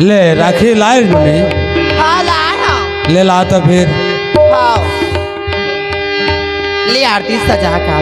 ले राखी लाए नहीं। हाँ लाया। ले ला तो फिर हाँ ले आरती सजा का।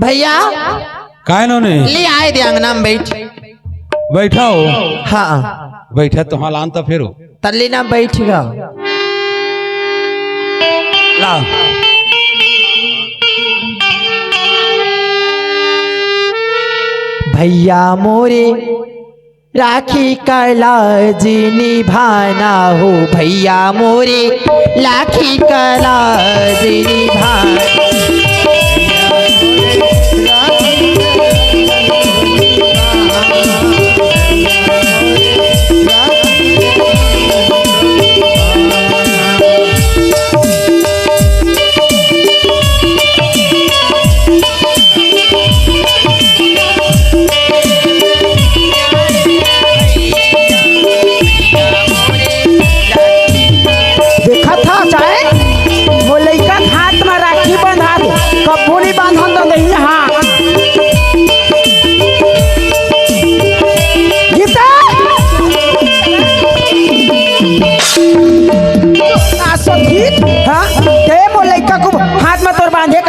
भैया काय नो ने ले आए दे अंगना में बैठ। बैठा हो। हाँ बैठा तो हाँ लान तो फिर हो। तल्ली ना बैठ गया। ला भैया मोरे राखी का लाज निभाना हो। भैया मोरे राखी का लाज निभाना।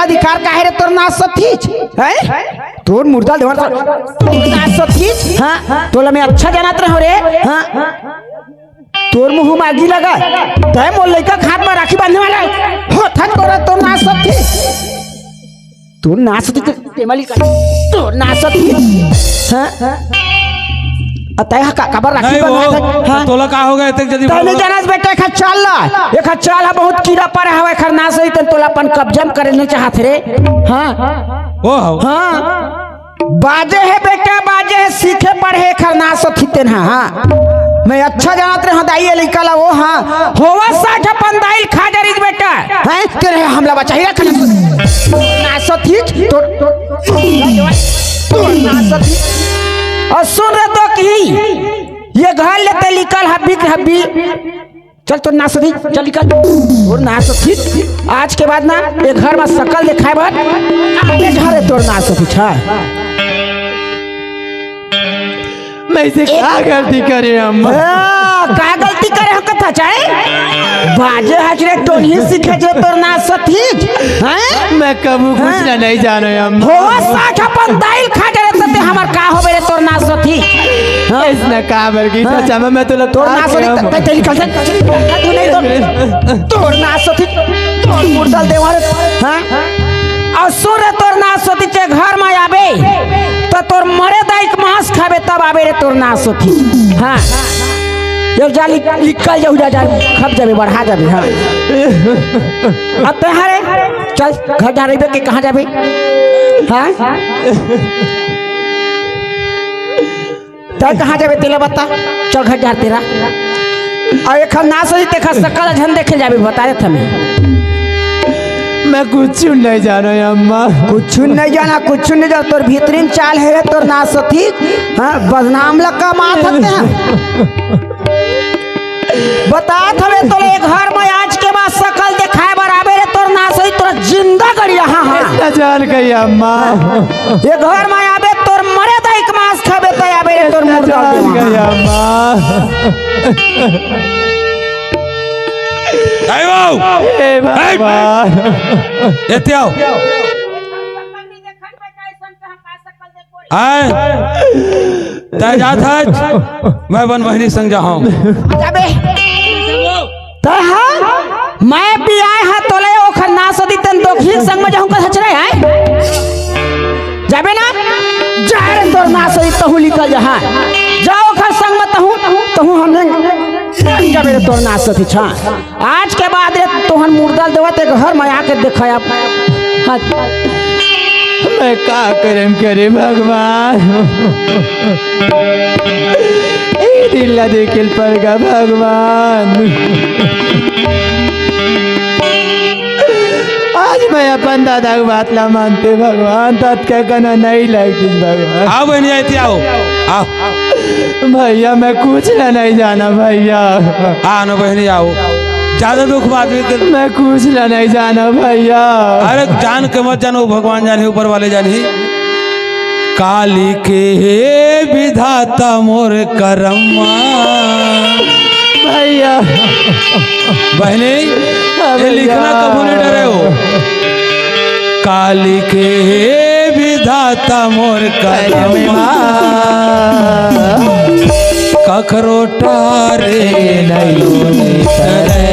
अधिकार काहे रे तोर नाच सथीच है तोर मुर्दा देवर तोर नाच सथीच। हां तोला मैं अच्छा जानत रहो रे। हां तोर मुंह में आगी लगा तय मोर लइका खाट में राखी बांधने वाला हो था तोर नाच सथीच। तोर नाच सथीच तेमली का तोर नाच सथीच। हां अतः काबर राखी बंधा। हां तोला का हो गया तक जदी तने जानस बेटा खा चल ला एक चल है बहुत कीड़ा पर हवे खरना सही त तोला अपन कब्जा करे नहीं चाहत रे। हां ओ हां बाजे है बेटा बाजे है सीखे पढ़े खरना सथी तेन। हां मैं अच्छा जानत रे हदाई लइका ला। ओ हां होवा 60 अपन दाइल खा जरिस बेटा हैं तेरे हमला बचाई रख ना सथी तो ना सथी। और सुन रहे तो की ये घर लेते निकल हब्बी चल तो नासदी चल निकल और नासदी। आज के बाद ना ये घर में शकल दिखाए बाद आगे घर है तोर नासदी। छा मैं से क्या गलती करे अम्मा का गलती करे हम कथा चाहे बाजे हजरे टोनी सीखे जो तोर नासदी हैं। मैं कबू कुछ नहीं जानो अम्मा हो 60 अपन दाइल खा जरे तते हमर का होबे रे तोर नासदी। इसने का बरगी चाचा मैं तो तोर नासदी ते निकल तू नहीं तोर नासदी तोर मुर्दल देवार। हां और सुरे तोर नासदी के घर में आबे तो तोर मरे दाइक मांस खाबे तब आबे रे तोर नासदी। हां ये जाली निकल जाऊ जा खप जाबे बढ़ा जाबे। हां अब ते हरे चल घर जा रही के कहां जाबे। हां तय कहाँ जाबे तेला बता चल घर जा तेरा और एक ना सही देखा सकल झन देखे जाबे बता दे हमें। मैं कुछ नहीं जाना अम्मा कुछ नहीं जाना कुछ नहीं जाना तोर भीतरीन चाल है तोर ना सथी। हां बदनाम लगा माथ हैं बता हमें तोरे घर में आज के बाद सकल दिखाए बराबर है तोर ना सही तोर जिंदा कर यहां। हां जान गई अम्मा ये घर में आबे तोर मरे दाइक मांस खाबे त आबे रे तोर मुर्दा गई अम्मा। आई वाओ ए बाबा एते आओ आए तय जात है मैं वन बहनी संग जाऊं जाबे तय हां तोर ना सती छा आज के बाद रे तोहन मुर्दा देवा ते घर में आके देखा मैं का करम करे भगवान दिल्ला देखिल पड़ेगा भगवान आज मैं अपन दादा की बात ला मानते भगवान तत् क्या करना नहीं लगती भगवान आओ बहनी आई थी आओ आओ भैया मैं कुछ ना नहीं जाना भैया ना बहनी आओ ज्यादा दुख बात मैं कुछ ना नहीं जाना भैया अरे जान के मत जानो भगवान जाने ऊपर वाले जाने काली के विधाता मोर करम्मा भैया बहनी ये लिखना कबू नहीं डरे हो काली के विधाता मोर करम्मा कखरो टारे नहीं करे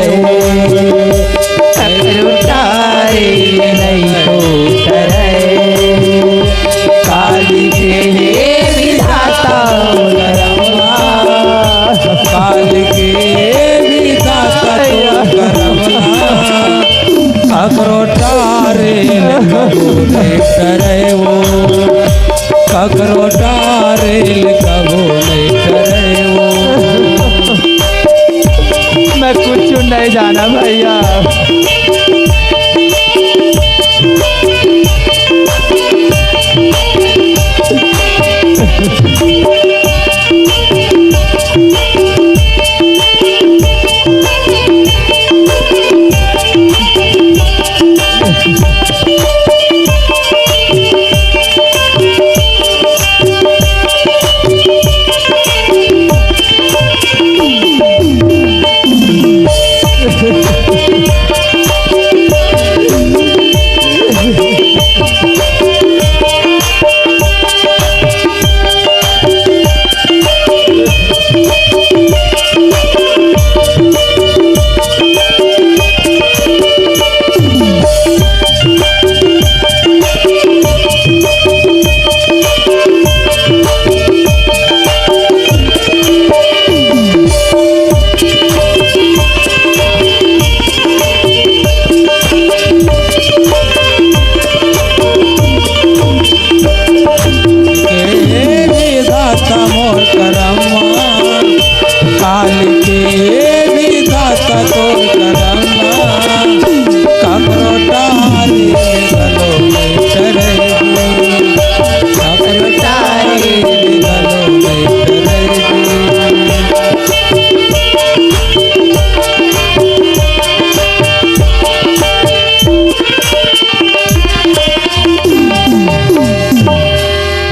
कखरो टारे नहीं करे काली के विधाता करम्मा काली के विधाता करम्मा कखरो टारे नहीं करे वो कखरो टारे कबो नहीं करे वो मैं कुछ नहीं जाना भैया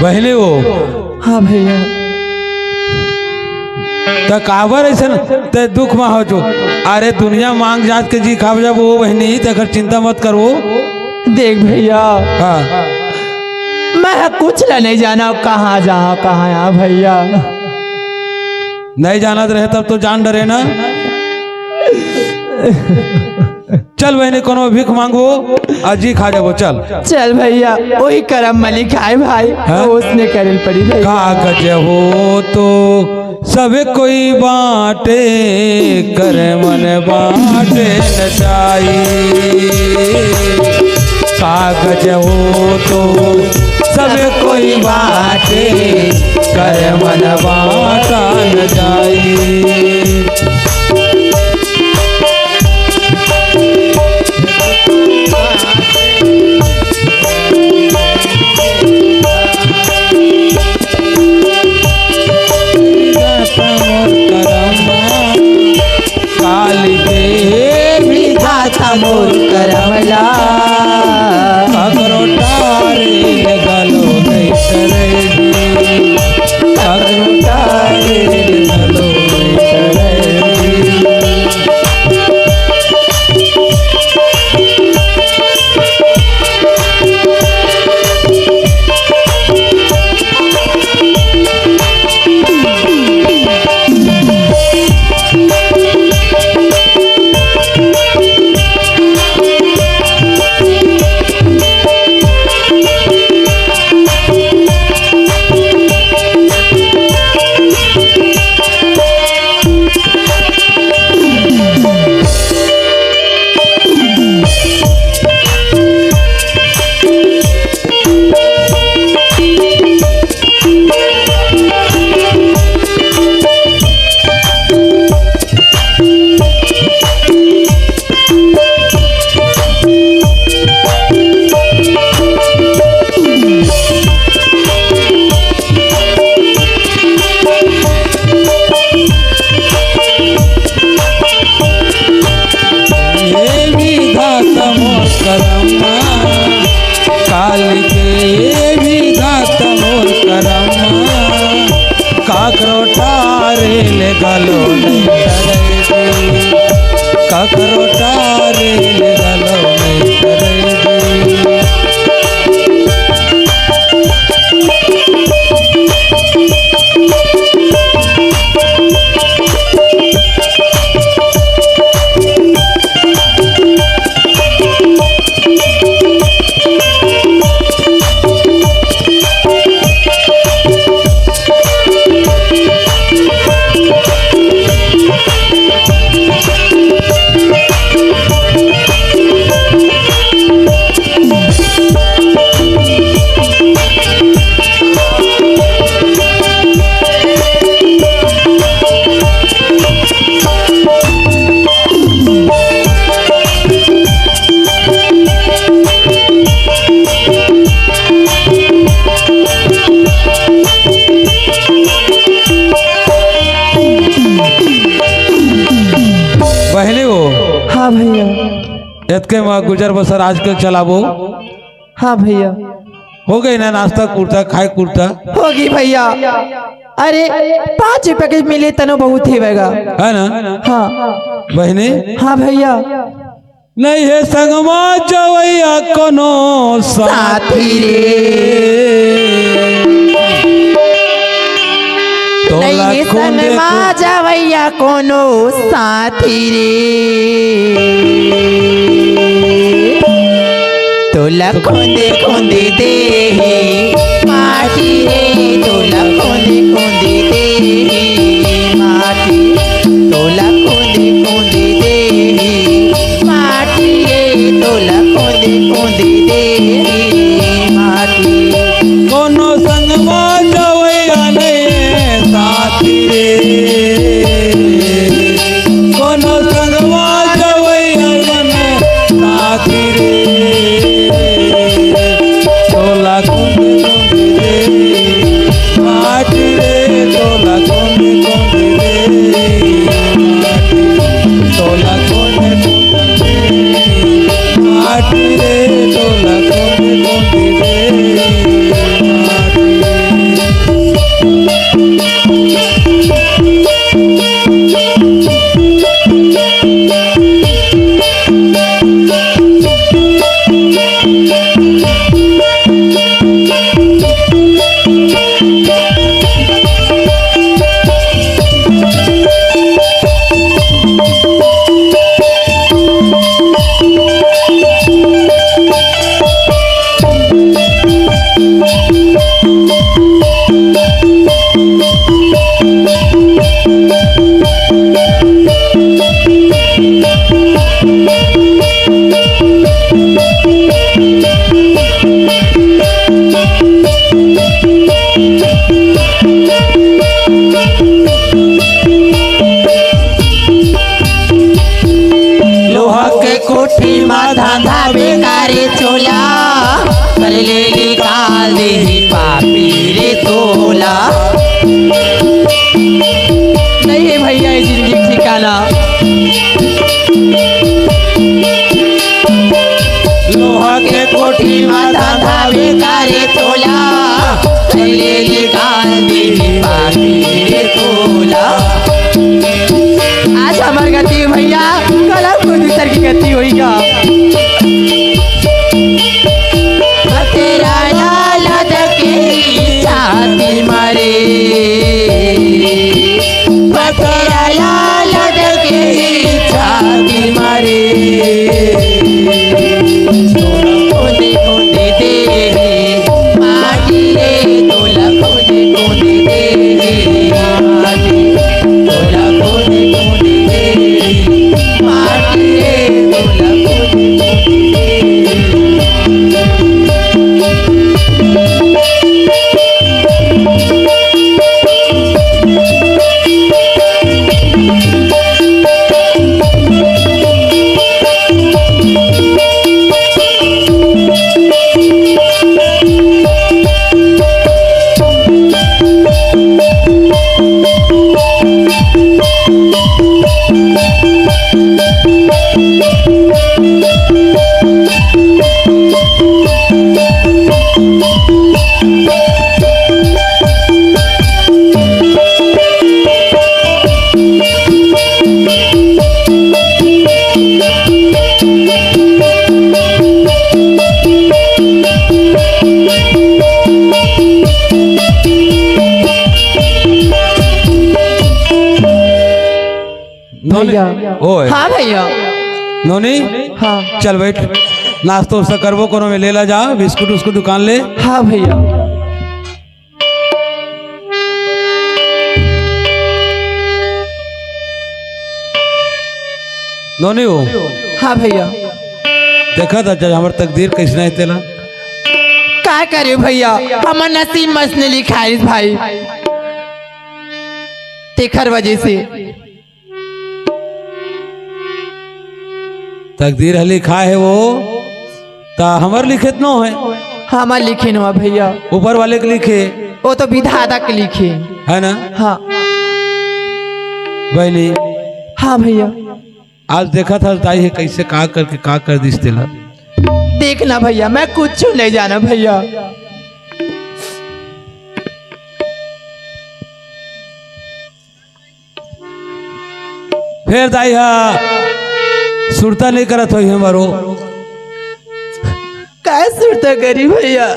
बहने वो हाँ भैया तो काबर ऐसा ते दुख में हो जो अरे दुनिया मांग जात के जी खाब जब वो बहनी तो अगर चिंता मत करो देख भैया हाँ मैं कुछ नहीं जाना कहाँ जहाँ कहाँ यहाँ भैया नहीं जाना रहे तब तो जान डरे ना चल बहनी कोनो भीख मांगो अजी खा जाबो चल चल भैया वही करम मली खाए भाई उसने करल पड़ी भैया कागज हो तो सब कोई बाटे कर मन बाटे न जाई कागज हो तो सब कोई बाटे कर मन बाटा न जाई मोर करमला ककरो टारे गलो नहीं करेगी ककरो टारे गलो नहीं करेगी अखरोटा रेल गलो में करेगी। बहनी वो हाँ भैया। इतके में गुजर बसर आजकल चलाबो। हाँ भैया। हो गई ना नाश्ता कुर्ता खाए कुर्ता? होगी भैया। अरे 5 रुपए के मिले तनो बहुत ही बेगा है ना? हाँ बहनी हाँ भैया। नहीं है संगमा जवैया कोनो साथी रे, तोला खूंदे जावैया कोनो साथी रे, तोला खोंदे खोंदे दे माटी रे, तोला खोंदे खोंदे दे माटी, तोला खोंदे खोंदे दे माटी रे, तोला खोंदे खोंदे दे माटी। कोनो संगमा जवैया नहीं साथी रे, कोनो संगमा जवैया नहीं साथी रे, तोला खूंदे खूंदे दे माटी रे, तोला खूंदे खूंदे दे माटी, तोला खूंदे खूंदे दे माटी रे, तोला खूंदे खूंदे दे माटी। लोहा के कोठी में धंधा बेकारे चोला, कर ले निकाल दे पापी रे तोला। नहीं है भैया ये जिंदगी ठिकाना। लोहा के कोठी में धंधा बेकारे चोला, कर ले निकाल दे पापी रे तोला। आज हमार गति भैया, कल आपको दूसर की गति होगा। तेरा लाल के छाती मारे, तेरा लाल के छाती मारे, खोदे खोदे दे माटी रे, तोला खोदे खोदे दे माटी, तोला खोदे खोदे दे माटी रे, तोला खोदे खोदे दे। भैया। ओए हाँ भैया। नोनी हाँ चल बैठ, नाश्तो उस्ता करबो कोनो में ले ला जा, बिस्कुट उसको दुकान ले। हाँ भैया। नोनी हो हाँ भैया। देखा था जब हमार तकदीर कैसे नहीं तेला। क्या करे भैया, हमार नसीब मस्त ने लिखा है भाई, तेखर वजह से। तकदीर है लिखा है वो, ता हमार लिखित नो है, हमार लिखे न भैया, ऊपर वाले के लिखे वो तो विधाता के लिखे है ना। हाँ बहनी हाँ भैया। आज देखा था ताई है कैसे का करके का कर दिस तेला। देखना भैया, मैं कुछ नहीं जाना भैया। फिर ताई हा सुरता नहीं करत हो हमारो। क्या सुरता करी भैया।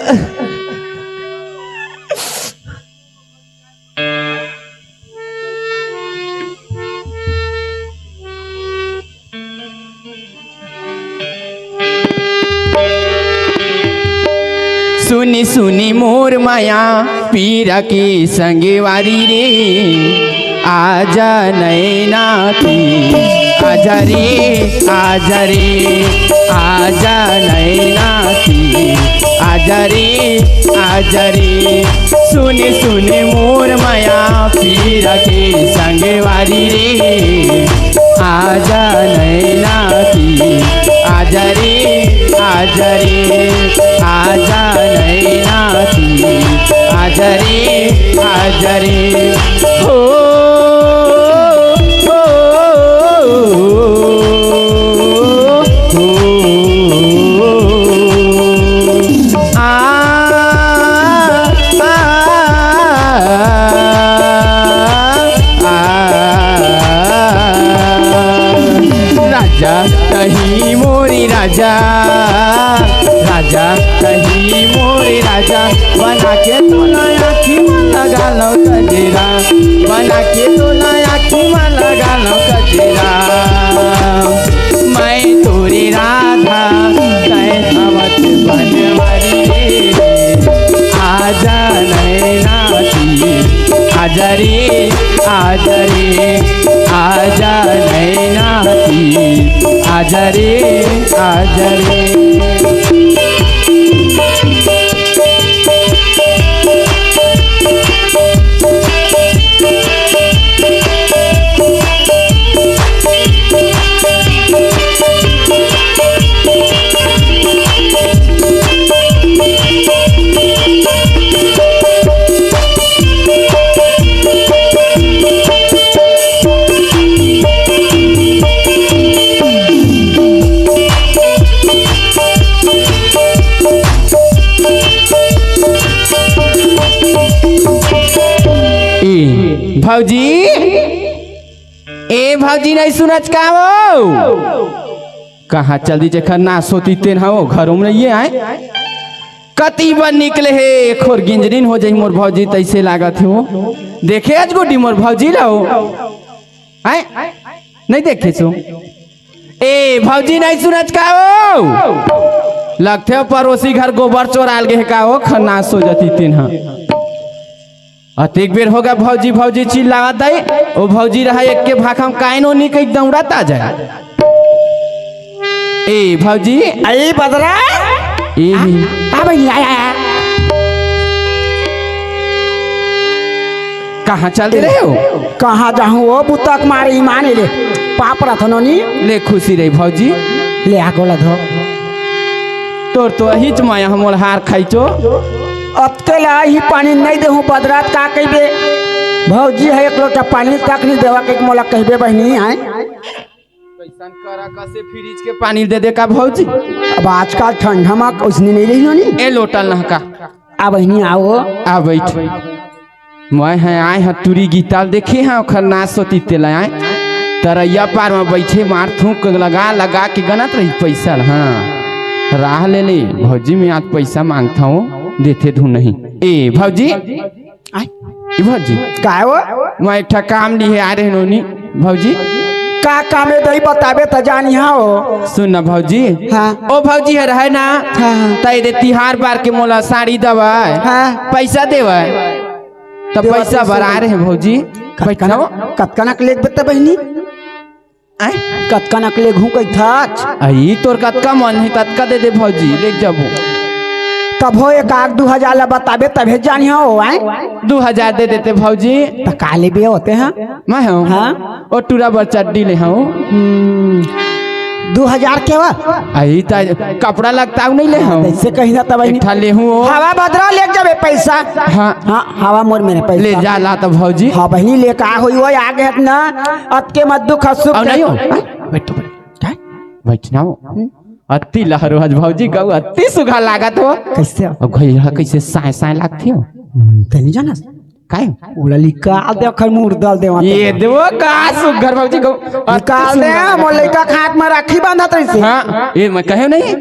सुनी सुनी मोर माया पीरा की संगेवारी रे, आजा नैनाथी आजा रे, आजा रे, आजा नैनाथी आजा रे, आजा रे। सुनी सुनी मोर माया पीरा की संगेवारी रे, आजा नैनाथी आजा रे, आजा रे, आजा नैनाथी आजा रे, आजा रे। हो राजा कहीं मोरी राजा, राजा कहीं मोरी राजा, बना के तोला आँखी में लगा लो कजरा, बना के तोला आँखी में लगा लो कजरा। मैं तोरी राधा तय अवत बनवारी रे, आजा नैनाथी आजा रे, आजा रे, आजा नैनाथी आजा रे, आजा रे। भौजी ए भौजी नहीं सुनच का हो, कहाँ चल दी जखर ना सोती तेन हो घरों में ये आए कति बन निकले हे खोर गिंजरिन हो जाई मोर भौजी तैसे लागत हो। देखे आज गुडी मोर भौजी लो आए नहीं देखे सो। ए भौजी नहीं सुनच का हो, लगते हो पड़ोसी घर गोबर चोराल गे का हो खन्ना सो जाती तेन हा। अतेक बेर होगा भौजी भौजी चिल्लावत है, ओ भौजी रहा एक के भाख हम काइनो नहीं कहीं दौड़ाता जाए। ए भौजी अरे बदरा ए कहाँ चल रहे हो? कहाँ जाऊँ वो बुतक मारे ईमान ले पाप रथनोनी ले खुशी रही भौजी ले आको लधो तोर तो हिच माया हमोल हार खाइचो अतकेला ही पानी नहीं देहूँ बदरात का कहबे भौजी है एक लोटा पानी तक नहीं देवा के मोला कहबे बहनी है कैसन करा कैसे फ्रिज के पानी दे दे का भौजी। अब आजकल ठंडा में उसने नहीं रही होनी ए लोटल नहका आ बहनी आओ आ बैठ मैं है आए हैं तुरी गीताल देखे हैं ओखर नाच सोती तेला आए तरैया पार में बैठे मार थूक लगा लगा के गनत रही पैसा। हाँ राह ले ले भौजी में आज पैसा मांगता हूँ देते धू नहीं। ए भौजी ए भौजी का वो मैं एक काम लिए आ रहे नोनी भौजी का कामे दई बताबे त जानी हो। सुन ना भौजी। हाँ। ओ भौजी है ना। हाँ। तई दे तिहार बार के मोला साड़ी दवा। हाँ। पैसा देवा तब देवा पैसा पैसा भरा रहे भौजी। कतकनक लेग बेटा बहनी कतकनक लेग हूँ कई था आई तोर कतका मन है ततका दे दे भौजी ले जाबो। तब हो एक आग 2000 ला बताबे तबे जानी हो। आए 2000 दे देते भौजी। तो काले भी होते हैं मैं हूँ। हाँ। और टूरा बर चड्डी ले हूँ। 2000 के वा आई ता कपड़ा लगता नहीं ले हूँ। ऐसे कहीं ना तब एक ठा ले हूँ। हवा भद्रा ले जाबे पैसा। हाँ हाँ हवा मोर मेरे पैसा ले जा ला तो भौजी। हाँ बहनी ले का हुई वो आगे है ना अब के मत दुख हसुख अब नहीं हो बैठो बैठना हो अति लहर आज भौजी कहू अति सुखा लागत हो। कैसे अब घइया कैसे साए साए लागती हो। तनी जाना काय ओला निकाल दे खर मुर डाल दे ये देवो का सुगर भौजी कहू निकाल दे मोर लइका खाट में राखी बांधा तैसे। हाँ ये मैं कहे नहीं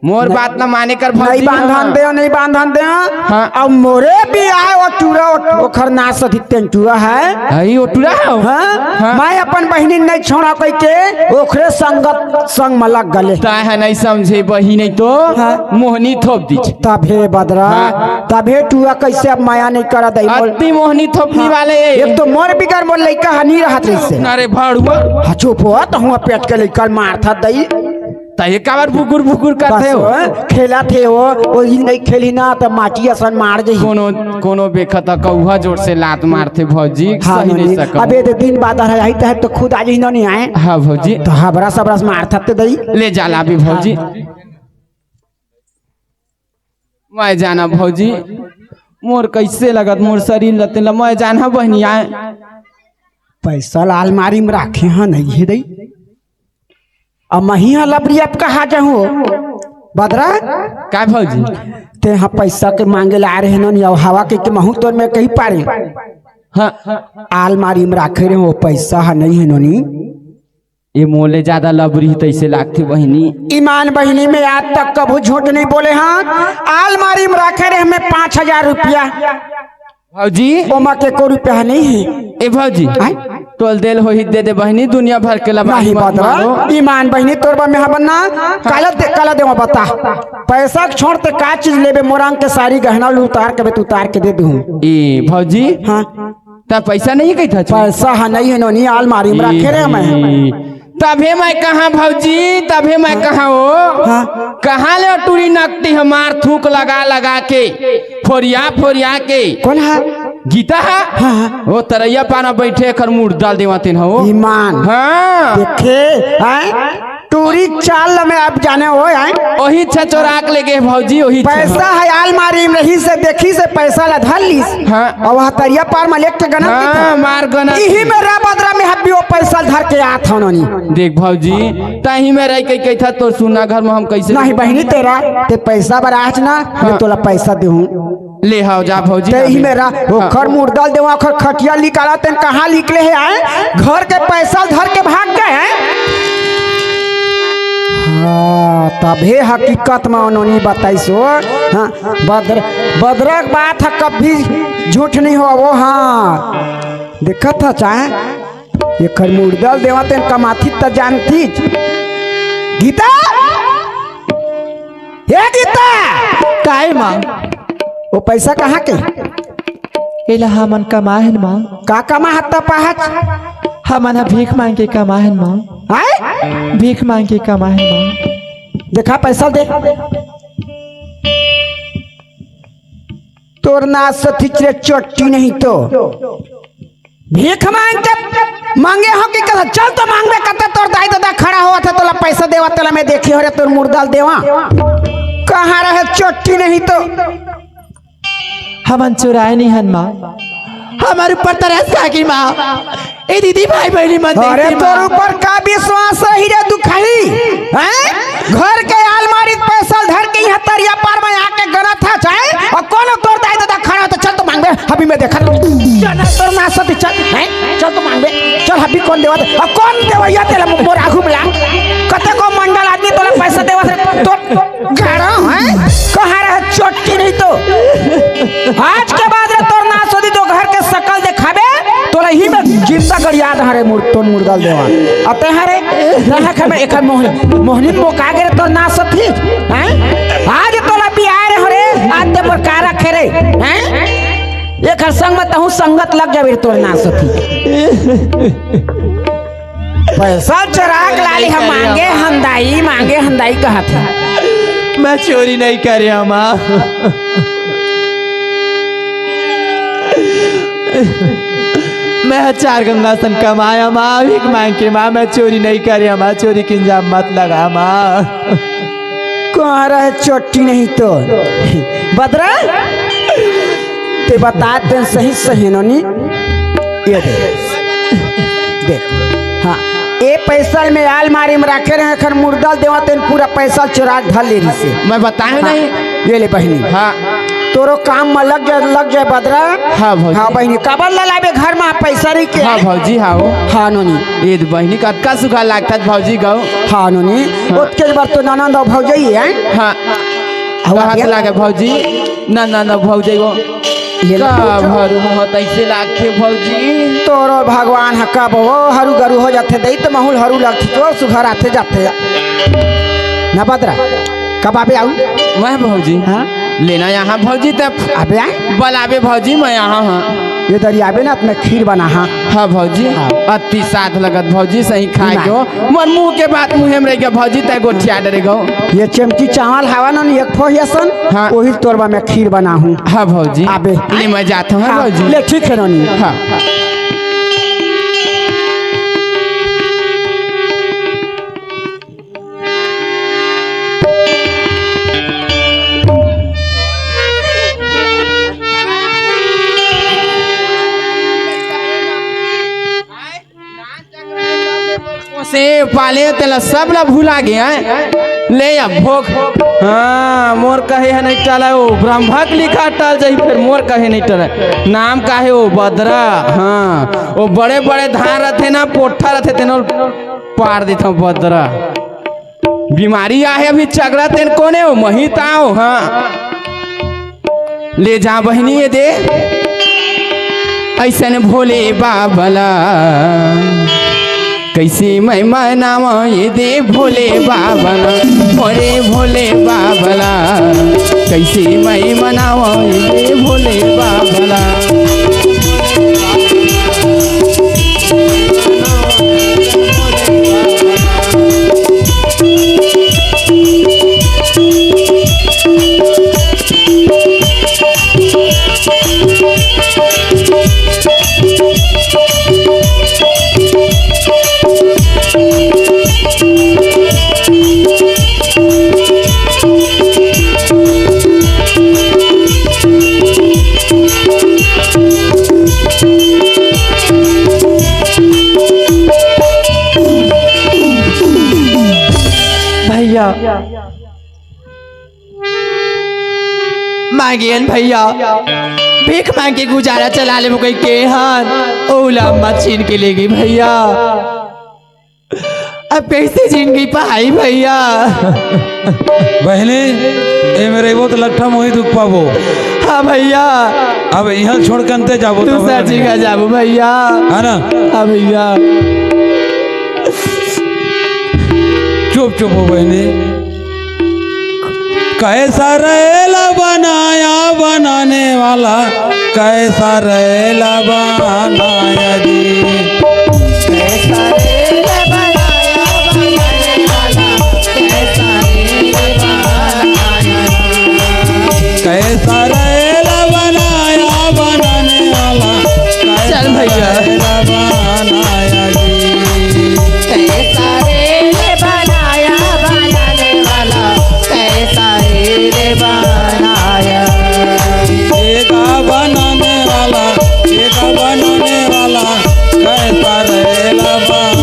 मोर बात ना माने कर भौजी। नहीं बांधन दे नहीं बांधन दे। हाँ। अब मोरे भी आए वो टूरा ओखर नास अधिकतन टूरा है। आई ओ टूरा हो। हाँ? हाँ। मैं अपन बहिनी नहीं छोड़ा कोई के ओखरे संगत संग में लग गले। ताहे नहीं समझे बही नहीं तो हाँ। मोहनी थोप दीज। तभे बदरा हाँ। तभे टूरा कैसे अब माया नहीं करा दई बोल। अति मोहनी थोपनी वाले एक तो मोर बिगर मोर लइका हनी रहत रही से। अरे भाड़ुआ हाँ चुप हो तो हुआ पेट के लइका मार था दई ताहे काबर भुकुर भुकुर करते हो। खेला थे वो नहीं खेली ना तो माटी असन मार दई। कोनो बेखता कौहा जोर से लात मारते भौजी हाँ सही नहीं सका। अबे तो दिन बाद आई तो खुद आज ही नहीं आए। हाँ भौजी तो हबरा सबरस मार थते दई ले जाला भी भौजी। मैं जाना भौजी मोर कैसे लगत मोर शरीर लते मैं जाना बहनी आए पैसा अलमारी में राखे हाँ नहीं है दई अब महिया लबरी अब कहा जाऊँ बदरा का भौजी ते हाँ पैसा के मांगे ला रहे न हवा के महू तो मैं कहीं पारे। हाँ अलमारी में राखे रहे वो पैसा है नहीं है नोनी। ये मोले ज्यादा लबरी तैसे लागती बहनी। ईमान बहिनी में आज तक कभी झूठ नहीं बोले। हाँ अलमारी में रखे रहे हमें 5000 रुपया भौजी ओमा के को रुपया नहीं है। ए भौजी तोल देल हो ही दे दे बहनी दुनिया भर के नहीं बदरा ईमान बहिनी तोरबा में बनना काला दे बता पैसा छोड़ते का चीज लेबे मोरंग के सारी गहना उतार के उतार के दे दूं। ए भौजी हाँ तब पैसा नहीं कही था पैसा है नहीं है नोनी अलमारी में रखे रहे मैं। तभे मैं कहा भौजी तभे मैं कहा हो। हाँ। कहाँ ले टूरी नकटी हमार थूक लगा लगा के फोरिया फोरिया के कौन है गीता है। हाँ। वो तरैया पाना बैठे कर मुड़ डाल देवाते हो। ईमान हाँ देखे टूरी चाल में आप जाने हो वही छचोराक ले गए भौजी वही पैसा है अलमारी में रही से देखी से पैसा ला धर ली। हाँ। और वह तरिया पार में लेके गना हाँ मार गना यही में राबदरा में हब्बी वो पैसा धर के आत हो नोनी। देख भौजी ताही में रह के था तो सुना घर में हम कैसे नहीं बहनी तेरा ते पैसा बराज ना मैं तोला पैसा देहूं ले आओ जा भौजी ते ही मेरा ओखर मुर्दल देवा ओखर खटिया निकाला तेन कहां निकले है आए घर के पैसा धर के भाग गए हैं। हाँ तभे हकीकत में उन्होंने बताई सो। हाँ बदरक बात है कभी झूठ नहीं हो वो। हाँ देखा था चाहे ये खर मुर्दल देवा तेन कमाथी त जानती गीता ये गीता काय माँ वो पैसा कहाँ के एला हमन कमाहन माँ का कमा हत्ता पहच हमन हा भीख मांग के कमाहन माँ आए भीख मांग के कमाहन माँ। देखा पैसा दे तोर नाच सथी चोटी नहीं तो भीख मांग के मांगे हो कि कल चल तो मांगबे करते तोर दाई दादा खड़ा हुआ था तोला पैसा देवा तोला मैं देखी हो रे तोर मुर्दाल देवा कहाँ रहे चोटी नहीं तो हमन चुराए नहीं हन माँ हमारे ऊपर तरस खागी माँ ए दीदी भाई बहनी मत अरे तोर ऊपर का विश्वास रही रे दुखाई हैं घर के अलमारी पैसा धर के यहाँ तरिया पार में आके गना था चाहे और कौन तोर दाई दादा खड़ा तो चल तो मांगबे अभी मैं देखा चल तोर ना सती चल हैं चल तो मांगबे चल अभी कौन देवा और कौन देवैया तेला मोर आगू में कते को मंडल आदमी तोला पैसा देवा तो गाड़ा हैं कहां रहे चोटी नहीं तो आज के बाद रे तोर ना सदी तो घर के शकल दिखाबे तोला ही में जिंदा सड़िया धरे तो मुर्दल देवा अते हरे रहा खमे एक मोहनी मोका गे तो ना सथी हैं आज तोला बियाह रे हरे आज ते पर का रखे रे हैं एक संग में तहु संगत लग जाबे तोर ना सथी पैसा चराग लाली हम मांगे हंदाई कहा था मैं चोरी नहीं कर रहा माँ। मैं 4 गंगा सन कमाया माँ भीख मांग के माँ। मैं चोरी नहीं कर रहा माँ। चोरी की इंजाम मत लगा माँ। कहाँ रहे चोटी नहीं तो बदरा ते बता ते सही नोनी ये देख हाँ ए पैसा में आलमारी में रखे रहे खर मुर्दा देवा तेन पूरा पैसा चुरा धर ले रही से मैं बताए नहीं। ये ले बहनी हाँ तोरो काम में लग जाए बदरा। हाँ भौजी। हाँ बहनी कबर लाबे घर में पैसा रही के हाँ भौजी। हाँ हाँ नोनी ये बहनी कटका सुखा लागता भौजी गौ। हाँ नोनी उसके बार तो ननद भौजी है। हाँ हाथ लागे भौजी ना भौजी गो ऐसे लागते भौजी। तोरो भगवान है कब हो हरू गरु हो जाते दई तो महूल हरू लगते तो सुघर आते जाते ना बदरा कब आबे आऊ मैं भौजी। हाँ लेना यहाँ भौजी तब आबे आए बलाबे भौजी मैं यहाँ। हाँ ये दरिया आबे ना अपने खीर बना। हाँ हाँ भौजी। अति साथ लगत भौजी सही खाए गो मोर मुँह के बात मुँह में रह गया भौजी तय गोठिया डरे गो। ये चमची चावल हवा ना एक फोहियसन। हाँ वही तोरबा में खीर बना हूँ। हाँ भौजी आबे ले मैं जाता हूँ। हाँ, भौजी ले ठीक है नोनी। हाँ से पाले तेला सब ला भूला गया ले अब भोग। हाँ मोर कहे है नहीं टला वो ब्रह्मक लिखा टल जाई फिर मोर कहे नहीं टला नाम काहे वो बदरा। हाँ वो बड़े बड़े धान रहते ना पोठा रहते तेनो पार देता हूँ बदरा। बीमारी आहे अभी चगड़ा तेन कोने हो महिताओ। हाँ ले जा बहनी ये दे ऐसा भोले बाबला कैसे मैं मनावा ये दे भोले बाबला मोरे भोले बाबला कैसे मैं मनावा ये दे भोले बाबला। मांगियन भैया भीख मांग के गुजारा चला ले मुकई के हान ओला मत छीन के लेगी भैया। अब कैसे जिंदगी पहाई भैया। बहने ए मेरे वो तो लट्ठा मोही दुख पाबो। हाँ भैया अब यहाँ छोड़ के अंते जाबो तो दूसरा जगह जाबो भैया। है ना। हाँ भैया चुप हो बहने। कैसा रेला बनाया बनाने वाला कैसा रेला बनाया जी। कैसा रेला बनाया बनाने वाला कैसा रेला बनाया। कैसा रेला बनाया बनाने वाला चल भैया बनाया जी। कैसा रेला बनाया बनाने वाला कैसा रेला बनाया। एका बनाने वाला कैसा रेला बनाया।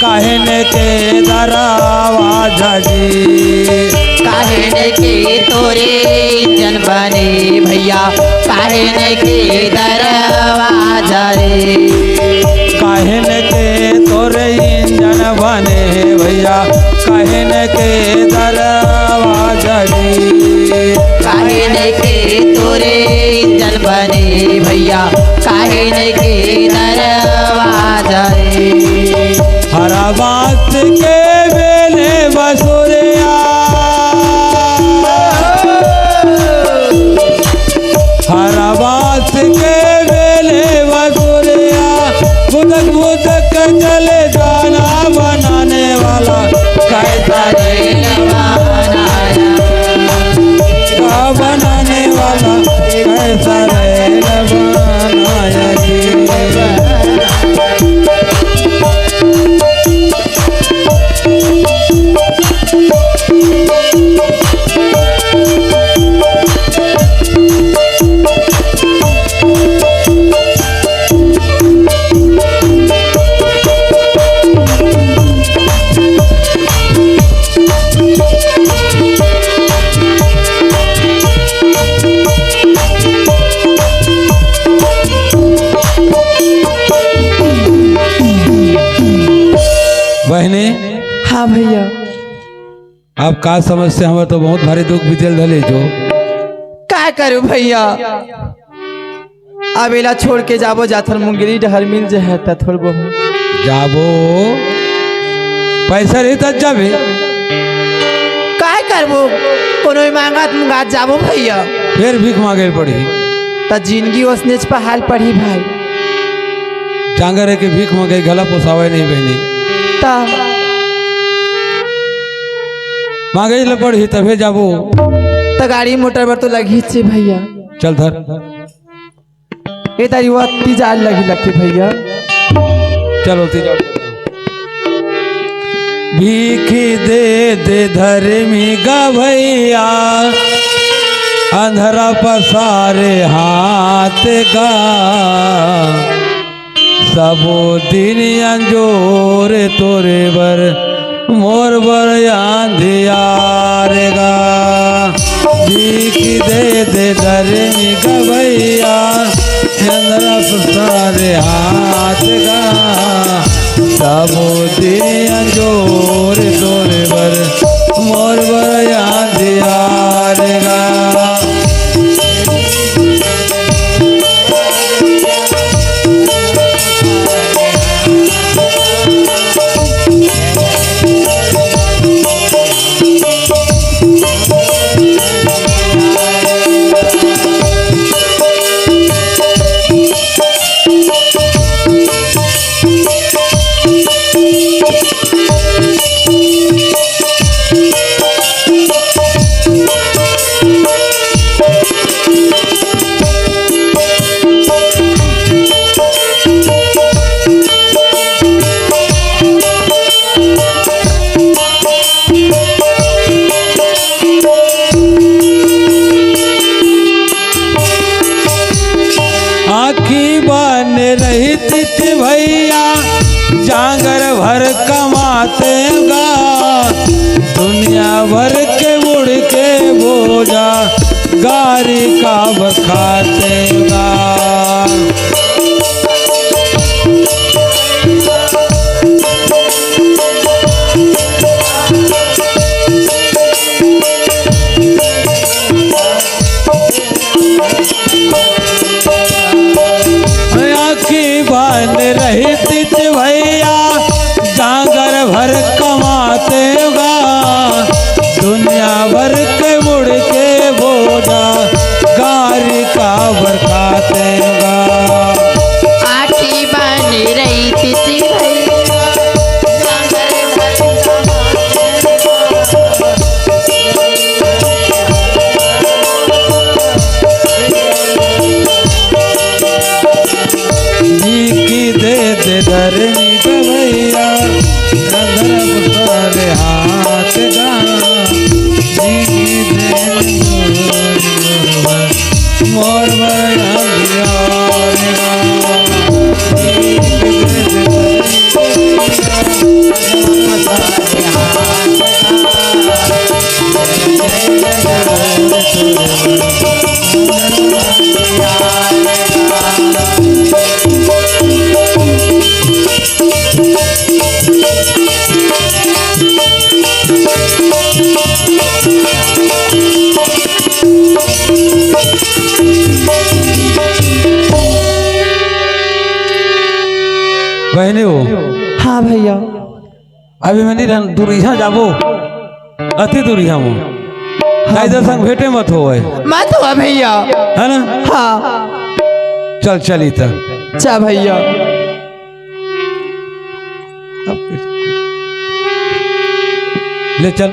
काहिन के दरवाजा जी काहे के तोरे इंजन बने भैया काहे के दरवाजा रे काहिन के तोरे इंजन बने भैया काहिन के दरवाजा जी काहे के तोरे इंजन बने भैया काहे के दरवाजा रे हरा बात के बेले बसुरिया हरा बात के बेले बसुरिया बुदक बुदक चले गाना बनाने वाला कैसा रे बनाने वाला कैसा रे बनाया जी बहने हाँ भैया आप का समस्या हमारे तो बहुत भारी दुख बीतल धले जो का करूं भैया अबेला छोड़ के जाबो जाथर मुंगरी डहर मिल जाए त थोड़ बहुत जाबो पैसा रही तब जाबे का करबो कोनो मांगत मुंगात जाबो भैया फिर भीख मांगे पड़ी त जिंदगी ओसने पर हाल पड़ी भाई टांगर के भीख मांगे गला पोसावे नहीं बहनी ता मांगे ले पड़ी तबे जाबो त गाड़ी मोटर पर तो लगी छे भैया चल धर ए तारी वत्ती जाल लगी लगती भैया चलो ती जाओ भीख दे दे धर्मी गवैया अंधरा पसारे हाथ का सबो दिन अंजोर तोरे बर मोर बर आंधियारेगा भीख दे दे धर्मी गवैया चंद्रा पसारे हाथ का सबो दिन अंजोर तोरे बर मोर बर आंधियारेगा रही तित भैया जांगर भर कमाते गा दुनिया भर के मुड़ के बोझा गारी का बखाते गा रही तित भैया जांगर भर कमाते गा दुनिया भर के मुड़ के बोझा गारी का बरखाते बहने हो हाँ भैया अभी मैंने दूरिया जाबो अति दूरिया में कायदा संग भेटे मत हो मत हुआ भैया है ना। हाँ चल चली तो अच्छा भैया ले चल।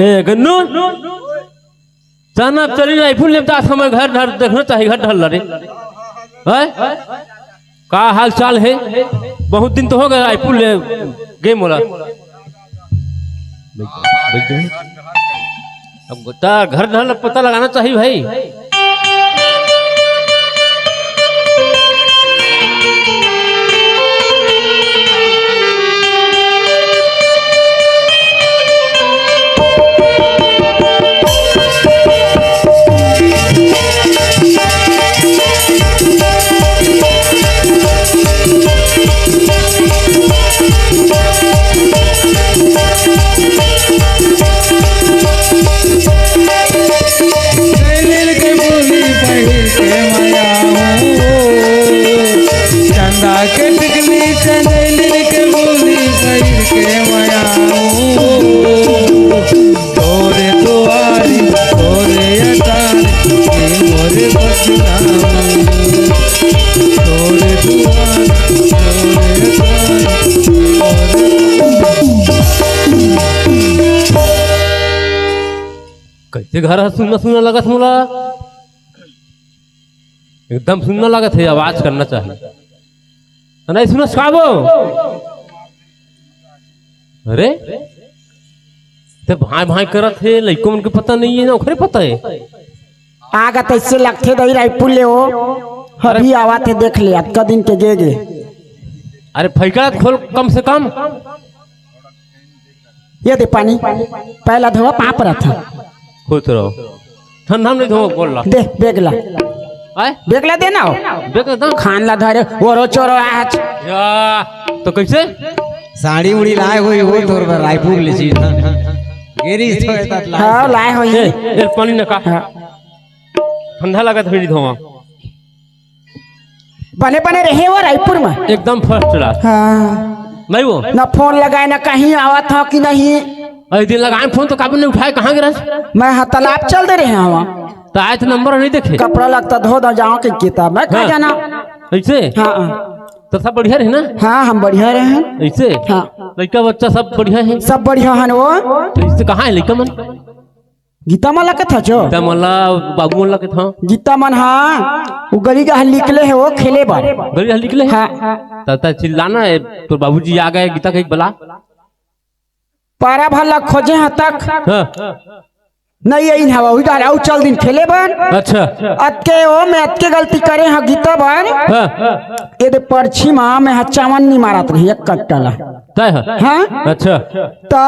ए गन्नू जाना चली राइफल ले दास हमें घर घर देखना चाहिए घर ढल रे हैं का हाल चाल है बहुत दिन तो हो गए राइफल ले गेम होला अब गोता घर ढल पता लगाना चाहिए भाई। के टिकली चंदेली के बोली पहिर के माया तोरे दुआरी तोरे अटारी मोरे बदनाम तोरे दुआरी तोरे कैसे घर सुनना सुनना लगत मोला एकदम सुनना लगत है आवाज करना चाहिए नहीं सुनो काबो अरे ते भाई भाई करत है लइको मन के पता नहीं है ना ओखरे पता है आगत ऐसे लगते दही राइफल ले हो अभी आवा थे देख ले आज का दिन के गे अरे फैकड़ा खोल कम से कम ये दे पानी पहला धोआ पाप रहा था खुद रहो ठंडा नहीं धो बोल रहा दे बेगला आए बेगला देना हो देखो तो खान ला धरे ओरो चोरो आज या तो कैसे साड़ी उड़ी लाए हुई वो तोर पर रायपुर ले छी गेरी तो एतात लाए हां लाए हो ए पानी न का ठंडा लगा थोड़ी धोवा बने बने रहे वो रायपुर में एकदम फर्स्ट क्लास हाँ नहीं वो ना फोन लगाए ना कहीं आवा था कि नहीं अरे दिन लगाए फोन तो काबू नहीं उठाए कहाँ गिरा मैं हाँ तालाब चल दे रहे हैं वहाँ तो आए थे नंबर नहीं देखे कपड़ा लगता धो दो जाओ के किताब मैं कहा हाँ। जाना ऐसे हाँ तो सब बढ़िया रहे ना हाँ हम बढ़िया रहे हैं ऐसे हाँ लड़का बच्चा सब बढ़िया है सब बढ़िया है वो तो इससे कहाँ है लड़का मन गीता माला के था जो गीता मल्ला बाबू मल्ला के था गीता मन हाँ वो गली का निकले है वो खेले बार गली हल्दी के लिए हाँ तब चिल्लाना है तो बाबूजी आ गए गीता का एक बला पारा भला खोजे हैं तक हाँ नहीं यही हवा हुई डाला चल दिन खेले बन अच्छा अतके ओ मैं अतके गलती करे हाँ गीता बन हाँ ये दे पर्ची माँ में हच्चावन नहीं मारत रही एक कट्टाला तय है हाँ अच्छा तो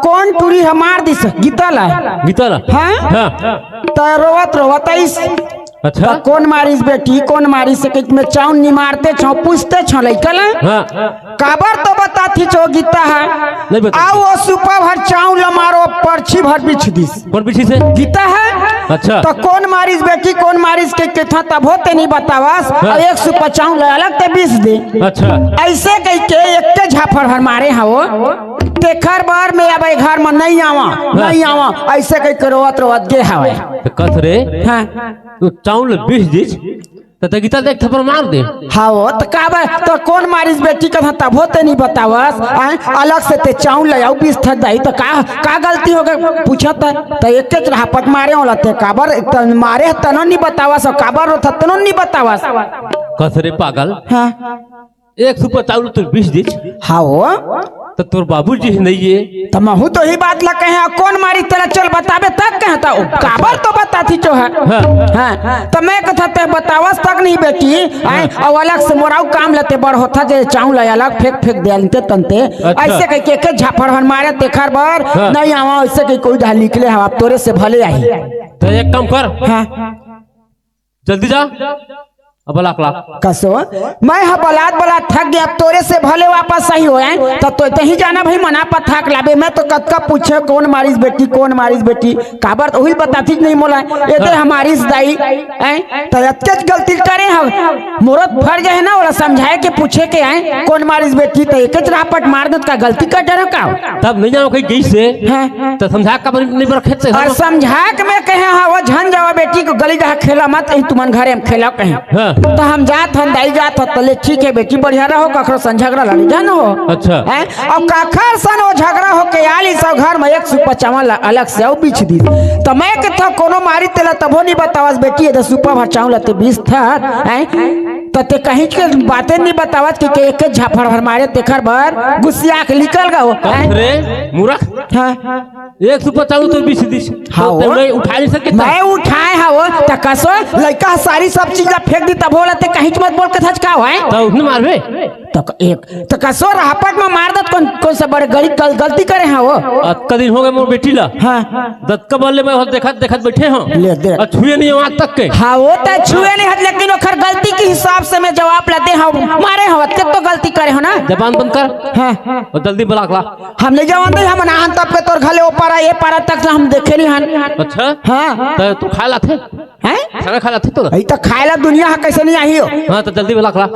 कौन टूरी हमार दिस गीता ला गीता ला हाँ हाँ तो रोवत रोवत इस अच्छा कौन मारिस बेटी कौन मारिस के में चाउन नहीं मारते छो पूछते छो लइका ला हाँ काबर तो बता थी जो गीता है नहीं बता आओ वो सुपा भर चाउन ला मारो पर्ची भर बिछ दिस कौन पीछे से गीता है अच्छा तो कौन मारिस बेटी कौन मारिस के था तब होते नहीं बतावास हाँ। और एक सुपा चाउन ले अलग ते बीस दे अच्छा ऐसे कह के एक के झाफर भर मारे हैं वो तेखर बार में अब घर में नहीं आवा ऐसे कह के रोवत रोवत गे हवे तो कथ रे हाँ तो चावल बीस दीज तो गीता देख थप्पड़ मार दे हाँ वो तो काबर तो कौन मारिस बेटी का था तब होते नहीं बतावस अलग से ते चाउन ले आओ बीस थक दाई तो का गलती हो गई पूछत तो एक के रापट मारे होला ते काबर मारे तनो नहीं बतावस और काबर रो तनो नहीं बतावस कथ रे पागल हाँ एक सुपर चावल तो बीस दीज हाँ वो तो तोर बाबूजी नहीं है तो महू तो ही बात लग कहे कौन मारी तेरा चल बताबे तक कहता काबर तो बताती जो है हाँ तो मैं कथा ते बतावस तक नहीं बेटी आए और अलग से मोराऊ काम लेते बड़ होता जे चाऊ ले अलग फेंक देते तंते ऐसे कह के झाफड़ भर मारे तेखर बर नहीं आवा ऐसे कह कोई ढाल निकले हम आप तोरे से भले आई तो एक काम कर हाँ जल्दी जा अब लाख कसो मैं हा बलात थक गया तोरे से भले वापस सही हो तो ही जाना भाई मना पर थक लाबे मैं तो कद का पूछे कौन मारिस बेटी काबर तो वही बताती नहीं मोला ये तो हमारी दाई तो अत्यंत गलती करे हम मुरत फर्ज है ना वाला समझाए के पूछे के आए कौन मारिस बेटी तो एक रापट मार दत का गलती कर डर का तब नहीं जाओ कहीं गई से तो समझा का नहीं रखे से और समझा के मैं कहे हाँ वो झन जावा बेटी को गली जहाँ खेला मत तुमन घरे में खेला कहीं तो हम जात हम दाई जात हो तले ठीक है बेटी बढ़िया रहो कखरो सन झगड़ा लड़ी जान हो अच्छा है अब कखर सन वो झगड़ा हो के आली सब घर में एक सुपा चावल अलग से और बीच दी तो मैं के था कोनो मारी तेला तबो नहीं बतावस बेटी है तो सुपा भर चावल ते 20 था हैं तो ते कहीं के बातें नहीं बतावत कि एक झाफड़ भर मारे तेखर भर गुस्सिया के निकल गओ रे मूर्ख हां एक सुपर चावल तो 20 दीस हाँ तो मैं उठा नहीं सके मैं उठाए हाँ वो तो कसो लड़का सारी सब चीज फेंक दी तब बोला ते कहीं मत बोल के थचका है तो उसने मारबे तो एक तो कसो रापट में मार दत कौन सा बड़े गलती करे हैं वो अक्का दिन हो गए मोर बेटी ला हाँ दत का बल्ले में देखत बैठे हो ले दे और छुए नहीं वहां तक के हाँ वो तो छुए नहीं हट लेकिन ओखर गलती के हिसाब से मैं जवाब लेते हैं मारे हो के तो गलती करे हो ना जबान बंद कर हाँ और जल्दी बुला ला हम नहीं जवान दे हम नाहन तब के तोर घले ऊपर ये पारा तक हम देखे नहीं हन अच्छा हाँ तो तू खा लाथे हैं खाना खा लाथे तो तो खाएला दुनिया है कैसे नहीं आई हो हां तो जल्दी बुला ला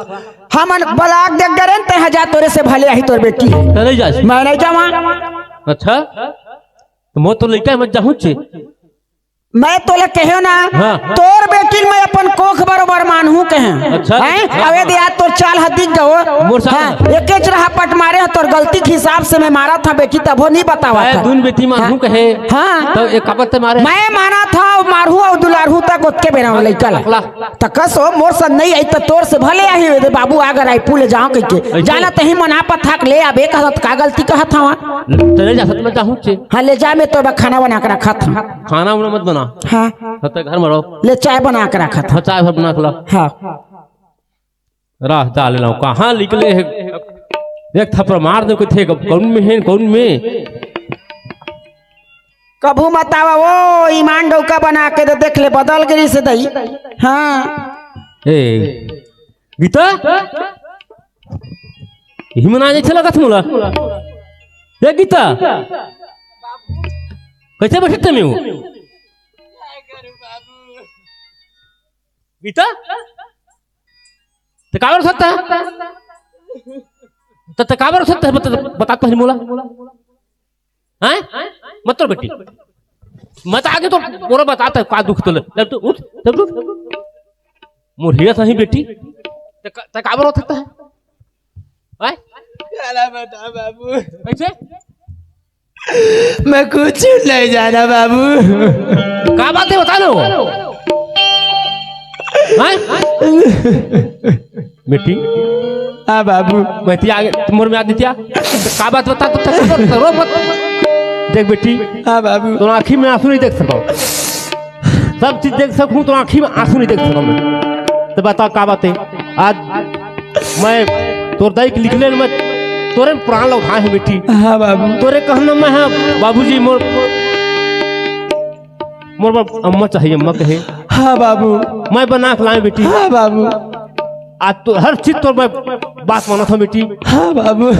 हम बलाक देख डरे ते हजार तोरे से भले आई तोर बेटी तो नहीं जा मैं नहीं जावा अच्छा तो मो तो लेके मत जाहू छे मैं तोले कहो ना हाँ। तोर बेटी में अपन कोख बरोबर मानहू कहे अच्छा। हैं अवे दिया तोर चाल हदिक गओ मोर साथ हाँ, एक रहा पट मारे तोर गलती के हिसाब से मैं मारा था बेटी तब वो नहीं बतावा था दून बेटी मानहू कहे हाँ तो एक कपत मारे मैं माना था मारहू और दुलारहू तक ओतके बेरा लइका ला त कसो मोर सन नहीं आई त तोर से भले आई रे बाबू अगर आई पुले जाओ के जाना तही मना पर थक ले आबे कहत का गलती कहत हवा चले जा सकत में जाहू छे हां ले जा मैं तो खाना बना के रखा था खाना उना मत बना हाँ तब तक घर में रहो ले चाय बना के रखा था चाय बना के ला हाँ राह डाल ला कहाँ निकले है एक थप्पड़ मार दे थे कौन में है कौन में कभू मत आवा वो ईमान डौका बना के तो देख ले बदल गिरी से दई हाँ ए गीता ही मना जे छला कथ मुला ए गीता कैसे बैठे तुम हो गीता ते काबर सकता है तो काबर सकता है बता तो मुला हैं मत तो बेटी मत आगे तो पूरा बताता है का दुख तो ले तू उठ तब मुरहिया सही बेटी ते काबर हो सकता है हैं चला बता बाबू कैसे मैं कुछ नहीं जाना बाबू। क्या बात है बता लो। बेटी हाँ बाबू। मैं आगे मोर में आदित्य का बात बता तो रो मत। देख बेटी हाँ बाबू। तो आँखी में आंसू नहीं देख सकता, सब चीज देख सकूं तो आँखी में आंसू नहीं देख सकता मैं। तो बता का बात है। आज मैं तोर दाई के लिखले में तोरे प्राण लौटा है बेटी। हाँ बाबू। तोरे कहना मैं है बाबूजी मोर मोर अम्मा चाहिए, अम्मा कहे। हाँ बाबू। मैं बना के लाए बेटी। हाँ बाबू। आज तो हर चीज तो मैं बात माना था बेटी। हाँ बाबू।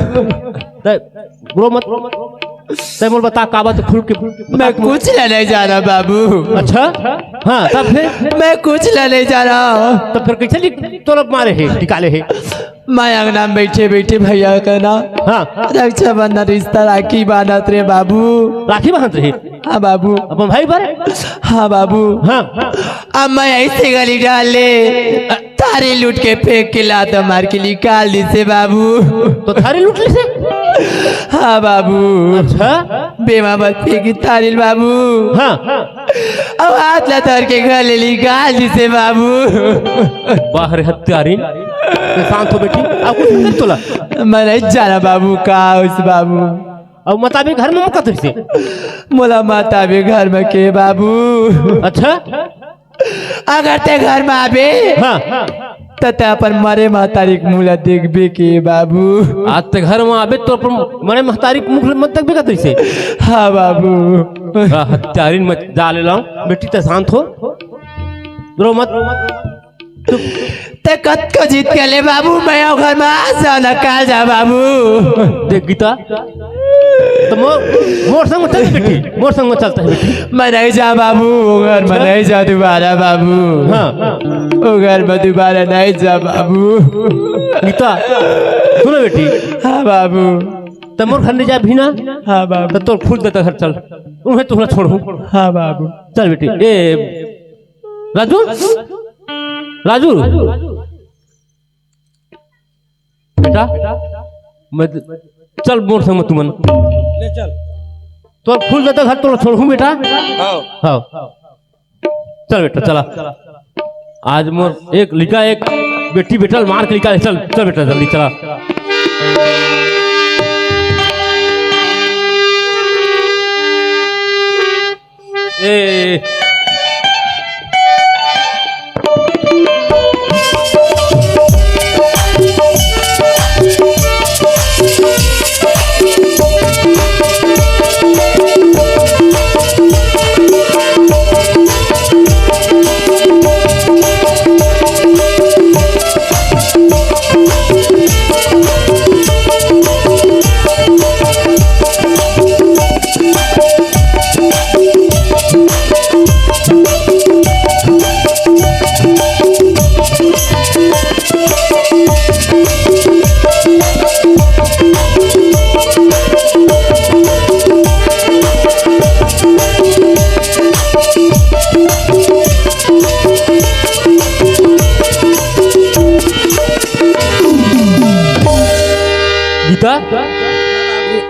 रो मत ते मोर बता का बात खुल के। मैं कुछ नहीं जा रहा बाबू। अच्छा हाँ तब फिर मैं कुछ नहीं जा रहा। तब फिर कैसे तोर मारे है निकाले है। मैं अंगना में बैठे बैठे भैया का ना हाँ रक्षाबंधन रिश्ता राखी बांधत रे बाबू। राखी बांध रहे। हाँ बाबू। अपन भाई पर। हाँ बाबू। हाँ अब मैं ऐसे गली डाले तारे लूट के फेंक के लात मार के निकाल दी से बाबू। तो थारे लूट ली से। हाँ बाबू। अच्छा बेमा मत फेंकी तारिल बाबू। हाँ अब हाथ लतर के गले निकाल दी से बाबू। बाहर हत्यारी शांत हो बेटी। अब कुछ नहीं तोला। मैं नहीं जाना बाबू का उस बाबू। अब मताबे घर में मौका से। मोला माता भी घर में के बाबू। अच्छा अगर ते घर में आबे हाँ तते अपन मरे महतारी के मुला देखबे के बाबू। आज ते घर में आबे तो मरे महतारी मुख मत तक भी से। हाँ बाबू। हत्यारी मत डाले लाऊं बेटी। ते शांत हो, रो मत। ते कत को जीत के ले बाबू। मैं घर में आ जा न काल जा बाबू। देख गीता तो मोर संग चल बेटी, मोर संग चलता है बेटी। मैं नहीं जा बाबू वो घर में नहीं जा दोबारा बाबू। हाँ वो घर में दोबारा नहीं जा बाबू। गीता सुनो बेटी। हाँ बाबू। तो मोर घर नहीं जा भी ना। हाँ बाबू। तो तोर फूल देता घर चल उन्हें तुम्हें छोड़ू। हाँ बाबू। चल बेटी। ए राजू राजू बेटा मैं चल मोर संग तुम ले चल। तो फूल देता घर तो छोड़ू बेटा। हाँ चल बेटा चला। आज मोर एक लिखा एक बेटी बेटा मार के लिखा। चल चल बेटा जल्दी चला। ए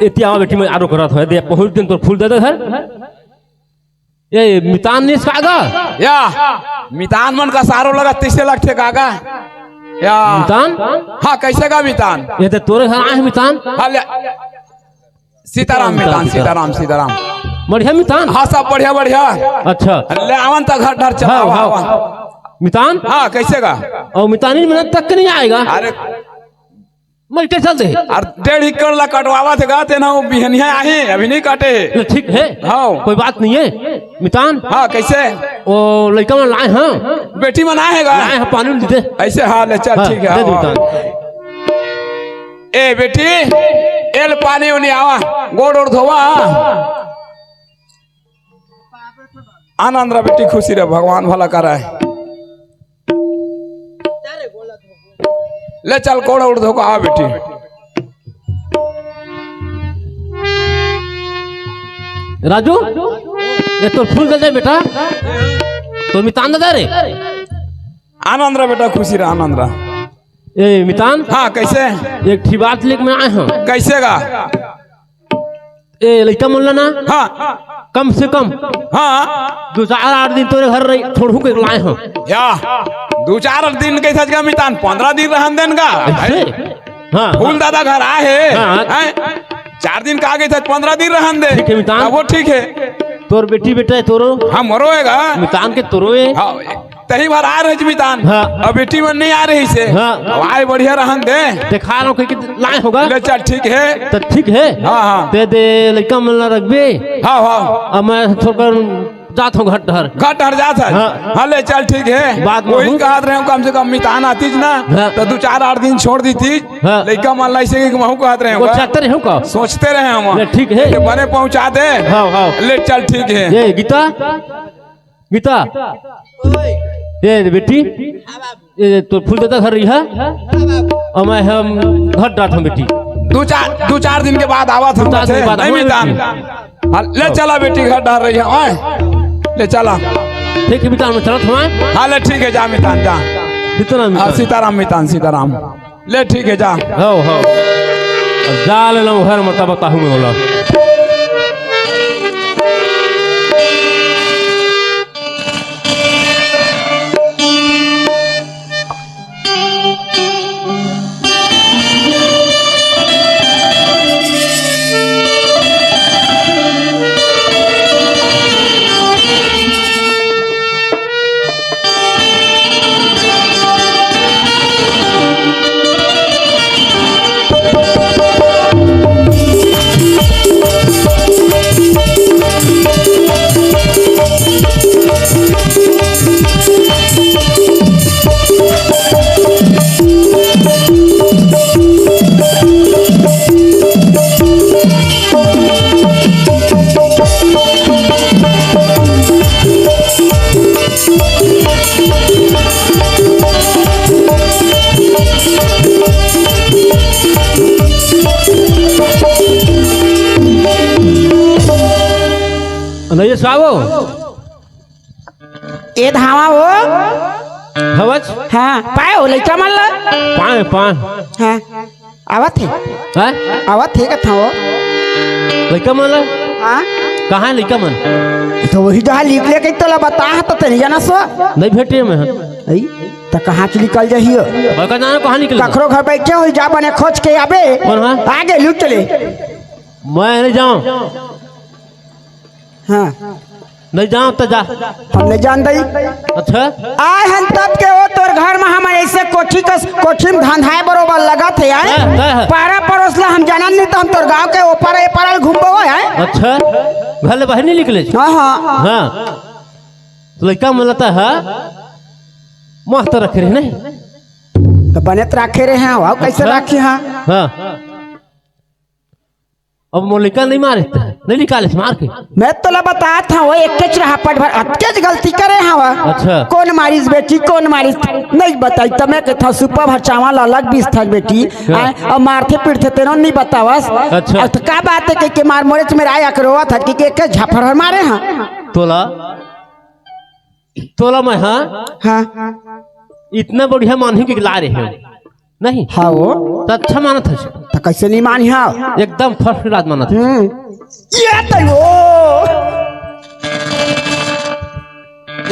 इतिया बेटी में आरो करत है दे बहुत दिन तो फूल दे दे घर। ये मितान ने कागा या मितान मन का सारो लगा 30 लाख थे कागा। या मितान हाँ कैसे का मितान। ये तो तोरे घर आए मितान। हाँ सीताराम मितान। सीताराम सीताराम बढ़िया मितान। हाँ सब बढ़िया बढ़िया। अच्छा ले आवन तक घर ढर चला। मितान हाँ कैसे का। और मितानी मिनट तक नहीं आएगा। अरे मैं क्या चल दे। और 1.5 एकड़ ला कटवावा थे गाते ना वो बिहनिया आहे अभी नहीं काटे। ठीक है हाँ कोई बात नहीं है मितान। हाँ कैसे वो लड़का में लाए हाँ बेटी में आएगा लाए हैं पानी दे दे। ऐसे हाँ ले चल ठीक है। दे दे मितान। ए बेटी एल पानी उन्हें आवा गोड़ और धोवा। आनंद रा बेटी खुशी रे भगवान भला करे। ले चल गोड़ और धोका आ बेटी। राजू ये तो फूल दे दे बेटा। तो मितान दे रे। आनंद रा बेटा खुशी रे आनंद रा। ए मितान हाँ कैसे एकठी बात लेके मैं आए हैं। कैसे का। ए लड़का मोल ना हाँ कम से कम हाँ 2-4-8 दिन तोरे घर रही छोड़ू के लाए हो या 2-4 दिन के साथ मितान 15 दिन रहन देन का ऐसे हाँ फूल दादा घर आए हाँ। हैं 4 दिन का आगे था 15 दिन रहन दे ठीक है, मितान। हाँ, वो ठीक है तोर बेटी बेटा है तोरो हाँ मरोएगा मितान के तोरोए हाँ तही भर आ रहे मितान हाँ। अब बेटी में नहीं आ रही से हाँ। अब आए बढ़िया रहन दे देखा लो कि लाए होगा ले चल ठीक है तो ठीक है हाँ हाँ दे दे लड़का मिलना रखबे हाँ हाँ अब मैं छोड़कर जात हूँ घर घर घट हट जाता है हाँ। हाँ ले चल ठीक है बात में वही हूँ। कहा रहे कम से कम मितान आती ना हाँ। तो 2-4-8 दिन छोड़ दी थी हाँ। लड़का मान लाई से महू कहत रहे वो चाहते रहे का सोचते रहे हम ले, ठीक है। ले, बने पहुंचा दे हाँ हाँ ले चल ठीक है ये गीता गीता ये बेटी ये तो फूल देता घर रही है और मैं हम घर डांट हूँ बेटी 2-4 दिन के बाद आवा था 2-4 दिन के बाद नहीं आवा मितान हाँ, ले चला बेटी घर डाल रही है ओए ले चला ठीक है मितान में चलत हुआ हाँ ले ठीक है जा मितान जा कितना हाँ मितान सीताराम मितान सीताराम ले ठीक है जा हो जा ले लो घर मत बताहूँ मैं बोला नहीं सावो ए धावा हो हवच हाँ पाए हो लड़का मान ला पाए हाँ आवत है हैं आवत है कथा हो लड़का मन ला हाँ कहाँ है लड़का मन तो वही जहाँ लिख ले के तो बता तो तनी जाना सो नहीं भेटे में आई तो कहाँ से निकल जाइए बड़का जाना कहाँ निकल कखरो घर बैठे हो जा बने खोज के आबे कौन है? आगे लूट चले मैं नहीं जाऊँ हाँ नहीं जाऊँ तो जा हम नहीं जान दई अच्छा आए हन तब के वो तोर घर में हम ऐसे कोठी में धंधाए बरोबर लगा थे आए है। पारा पड़ोस ला हम जानन नहीं तो हम तोर गांव के ऊपर ए पारल घूमबो है अच्छा घर ले बाहर नहीं निकले हाँ हाँ हाँ तो लड़का मन लगता है मस्त रखे रहे नहीं तो बनेत राखे रहे हैं वाह कैसे अच्छा। राखी हाँ हाँ अब वो लड़का नहीं मारे नहीं निकाले से मार के मैं तो ला बता था वो एक के रहा पट भर अत्याज गलती करे हैं वह अच्छा। कौन मारिस बेटी कौन मारिस नहीं बताई तो मैं कहता सुपर भर चावल अलग बीस था बेटी और मारते पीटते तेनो नहीं बतावस अच्छा। और तो क्या बात है कि मार मोरे मेरा आया करो था कि एक झफर मारे हाँ तोला मैं हाँ हाँ इतना बढ़िया मानू कि ला रहे हो नहीं हाँ वो तो अच्छा माना था तो कैसे नहीं मानी हाँ एकदम फर्स्ट क्लास माना था ये तो वो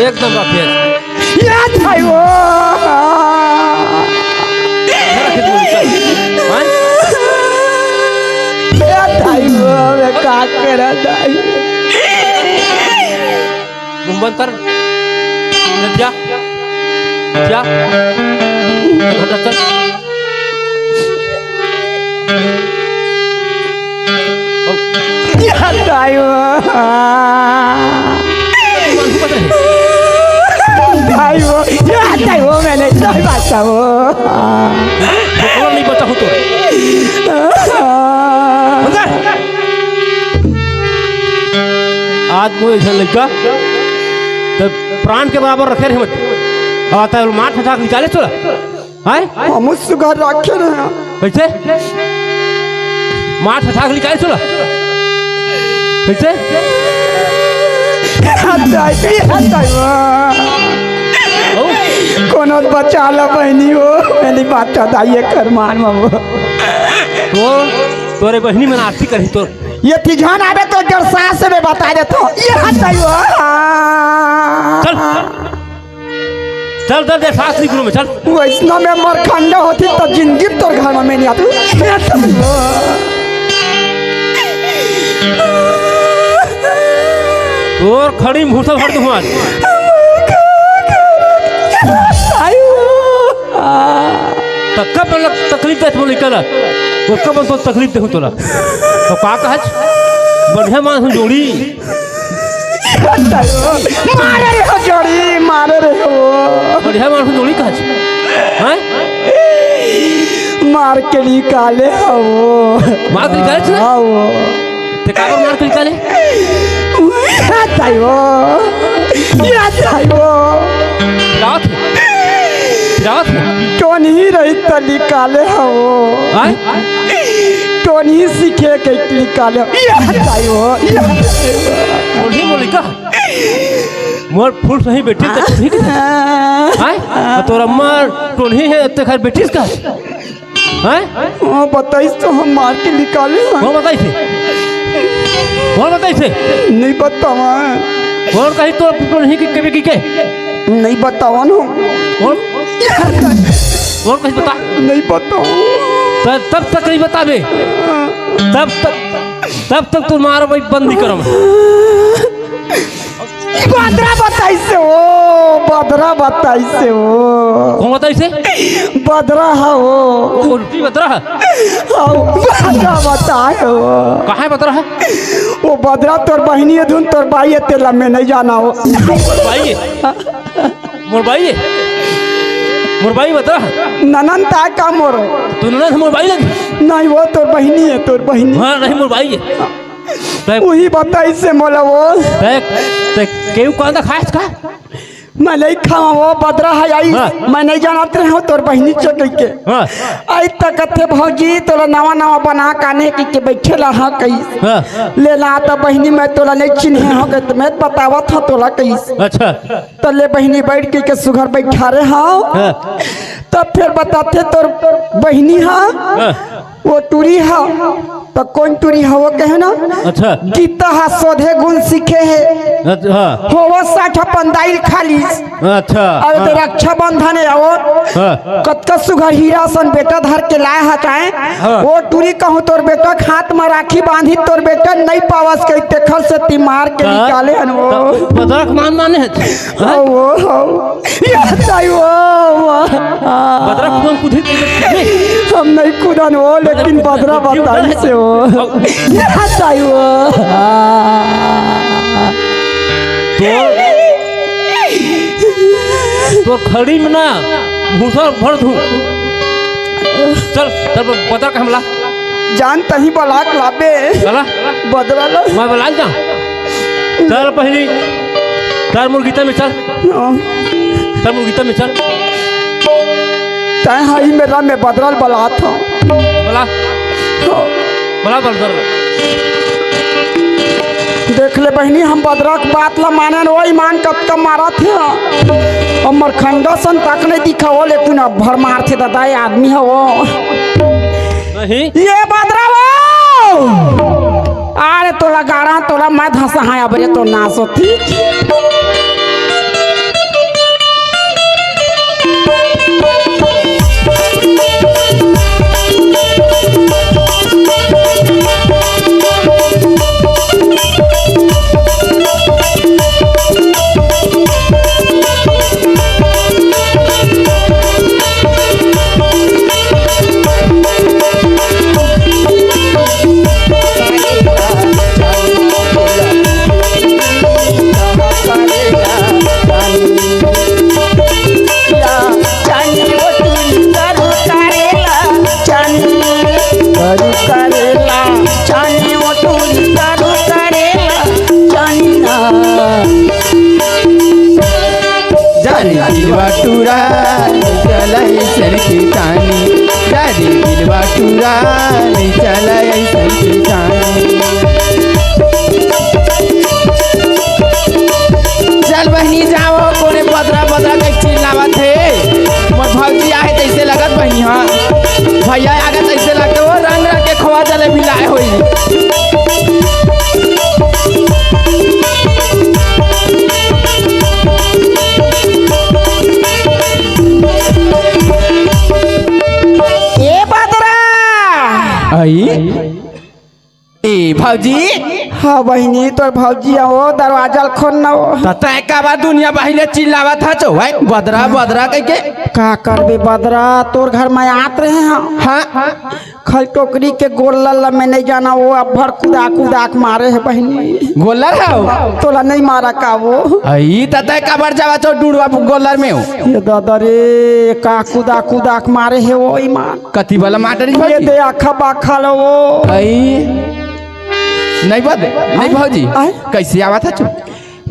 एकदम रफिया ये तो वो मैं का करा दाई मुंह बंद कर जा जा चल मैंने सही बात था वो नहीं बचा हो तो आज मुझे लड़का तो प्राण के बराबर रखे रहे मत आता है मार ठा निकाले चला हाय हम उस घर रखे रहे कैसे मार ठा निकाले चला कैसे कोनो बचा लो बहनी हो मैंने बात बताइए कर मान वो तो तोरे बहनी में आरती करी तो ये तिझान आवे तो जड़ सास में बता देता हूँ ये हटाइयो चल चल चल दे सास निकलो में चल। वैष्णव में मरखंड होती तो जिंदगी तोर घर में नहीं आती और खड़ी भूसा भर दूँ आज तक्का पर तकलीफ दे बोल निकल वो कब तो तकलीफ देखूँ तोला तो का कहच बढ़िया मानस जोड़ी मारे रे हो जोड़ी मारे रे हो बढ़िया मानस जोड़ी कहच हैं मार के निकाले हो मार के निकाले छे आओ ते काबर मार के निकाले हटाइयो रात रात टोन ही रही तो निकाले हो हैं टोन ही सीखे के निकाले हटाइयो बोली बोली का मोर फूल सही बैठी तो ठीक है हैं तोरा मार टोनी है ते घर बैठीस का हैं ओ बताइस तो हम मार के निकाले कौन बताई थे कौन बताई थे नहीं बतावा कौन कही तो टोनी की कभी की के नहीं बतावा ना कौन कौन कही बता नहीं बताओ तब तक नहीं बताबे तब तक तू मारो भाई बंद नहीं करो बदरा बताई से हो बदरा बताई से हो कौन बताई से बदरा हो उल्टी बदरा है बदरा बताए हो कहाँ है बदरा है वो बदरा तोर बहनी है धुन तोर भाई है तेला में नहीं जाना हो भाई मोर भाई मोर भाई बदरा है ननन ता का मोर तू ननद मोर भाई लगी नहीं वो तोर बहनी है तोर बहनी हाँ नहीं मोर भाई है वही बताई से मोला वो केहू कौन खास का मैं नहीं खावा वो बदरा है आई मैं नहीं जानते हो तोर बहनी चल के हाँ आई तक कथे भौजी तोला नवा नवा बना काने की बैठे ला कई लेना तो बहनी मैं तोला नहीं चिन्हे हो गए तो मैं बतावा था तोला कई अच्छा तो ले बहनी बैठ के सुघर बैठा रहे हाँ तब फिर बताते तोर बहनी हाँ वो टूरी हा तो कौन टूरी हा वो कहे ना अच्छा गीता हा सोधे गुण सीखे है हाँ हो वो 60 पंदाइल खाली अच्छा अब तो रक्षा बंधन है और कतका सुघर हीरा सन बेटा धर के लाए हटाए वो टूरी कहूँ तोर बेटा हाथ में राखी बांधी तोर बेटा नहीं पावस के देखल से तिमार के निकाले हन वो बदरा मान माने है वो बदरा कौन कुछ हम नहीं कूदन हो लेकिन बदरा बताई से हो तो खड़ी में ना भूसा भर दूं चल चल बदरा का हमला जानता ही बलाक लाबे चला बदरा ला मैं बला जा चल पहली तार मुर्गीता में चल तार मुर्गीता में चल तय हाई मेरा में बदरल बला था बला बला बदर देख ले बहनी हम बदरा की बात ला माने वो ईमान कब कब मारा थे और मरखंडा सन तक नहीं दिखा वो लेकिन अब भर मार थे दादा ये आदमी है वो नहीं ये बदरा वो अरे तोला गाड़ा तोला मैं धंसा है अब ये तो नाश होती टूरा चलाई सर की कहानी दादी दिलवा टूरा चलाई सर की कहानी चल बहनी जाओ कोने बदरा बदरा के चिल्लावत है मोर भौजी आहे तैसे लगत बहनी हाँ भैया आगे तैसे लगते वो रंग रंग के खोआ जले मिलाए होई आई ए भौजी हाँ बहनी तो भौजी आओ दरवाजा खोल ना हो तता का बार दुनिया पहले चिल्लावा था चो भाई बदरा बदरा कह के का करबे बदरा तोर घर में आत रहे हैं हाँ खल टोकरी के गोल लल्ला में नहीं जाना वो अब भर कुदा कुदाक मारे है बहनी गोलर हो तोला नहीं मारा का वो आई तता का बार जावा चो डूडवा गोलर में हो ये दादा रे का कुदा कुदाक मारे है वो ईमान कथी वाला माटर ये दे आखा बाखा लो वो आई नहीं बात नहीं भौजी आय? कैसे आवा था चो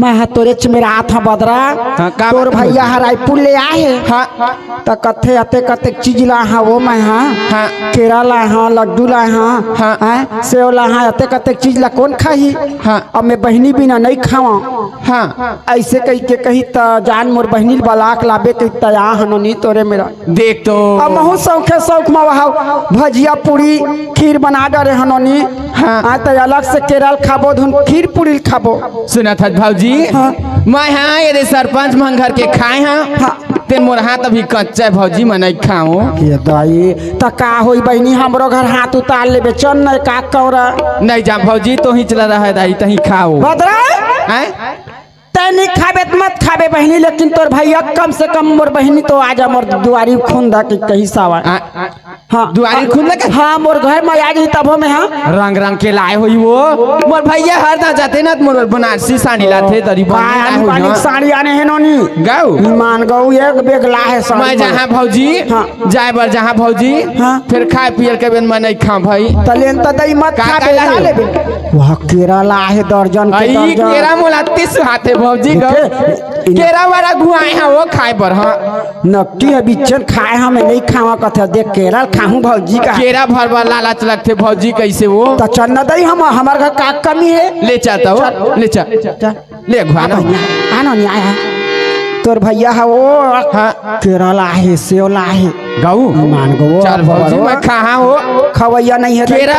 मैं हाँ तोरे च मेरा हाथ बदरा हाँ, का तोर बात है? भैया रायपुर ले आए हाँ तो कथे अते कते चीज ला हाँ वो मैं हाँ हाँ। केरा ला हाँ लड्डू ला हाँ हाँ। हाँ, सेव ला हाँ अते कते चीज ला कौन खाही हाँ। अब मैं बहनी बिना नहीं खावा हाँ ऐसे कही के कही त जान मोर बहनी बलाक लाबे कही तया हनोनी तोरे मेरा देख तो अब महू शौखे शौक में वहा भजिया पूरी खीर बना डरे हनोनी हाँ तो अलग से केरल खाबो धुन खीर पूरी खाबो सुना था भौजी हाँ। मैं हाँ ये सरपंच मन घर के खाए हाँ हाँ। ते मोर हाथ अभी कच्चा है भौजी मैं नहीं खाऊं ये दाई त का होई बहनी हमरो घर हाथ उतार लेबे चल नहीं का कौरा नहीं जा भौजी तो ही चला रहा है दाई तही खाओ भद्रा हैं? तैनी खाबे त मत खाबे बहनी लेकिन तोर भैया कम से कम मोर बहनी तो आजा मोर दुआरी खून दा के कही सावा हाँ दुआरी खून लगे हाँ मोर घर में आ गई तबो में हाँ रंग रंग के लाए हुई वो मोर भैया हर दा जाते ना मोर बनारसी साड़ी लाते तरी पानी साड़ी आने है नोनी गाऊ मान गऊ एक बेग ला है मैं साड़ी जहाँ भौजी हाँ। जाए बर जहाँ भौजी हाँ। फिर खाए पियर के बेन मैं नहीं खा भाई तलेन त दई मत का खाबे ला ला है? लेबे वह केरा ला है दर्जन के आई दर्जन केरा मोला 30 हाथे भौजी गऊ केरा वाला गुआए हैं वो खाए पर हाँ नक्की है बिचन खाए हमें नहीं खावा कथे देख केरल खाहूं भौजी का केरा भर भर लालच लगते भौजी कैसे वो तो चन्न दई हम हमार घर का कमी है ले चाहता हो ले चा ले घुआना आनो नहीं आया तोर भैया है वो हाँ। केरल आहे सेव है गाऊ मान गो चल भौजी मैं कहाँ हो खवैया नहीं है केरा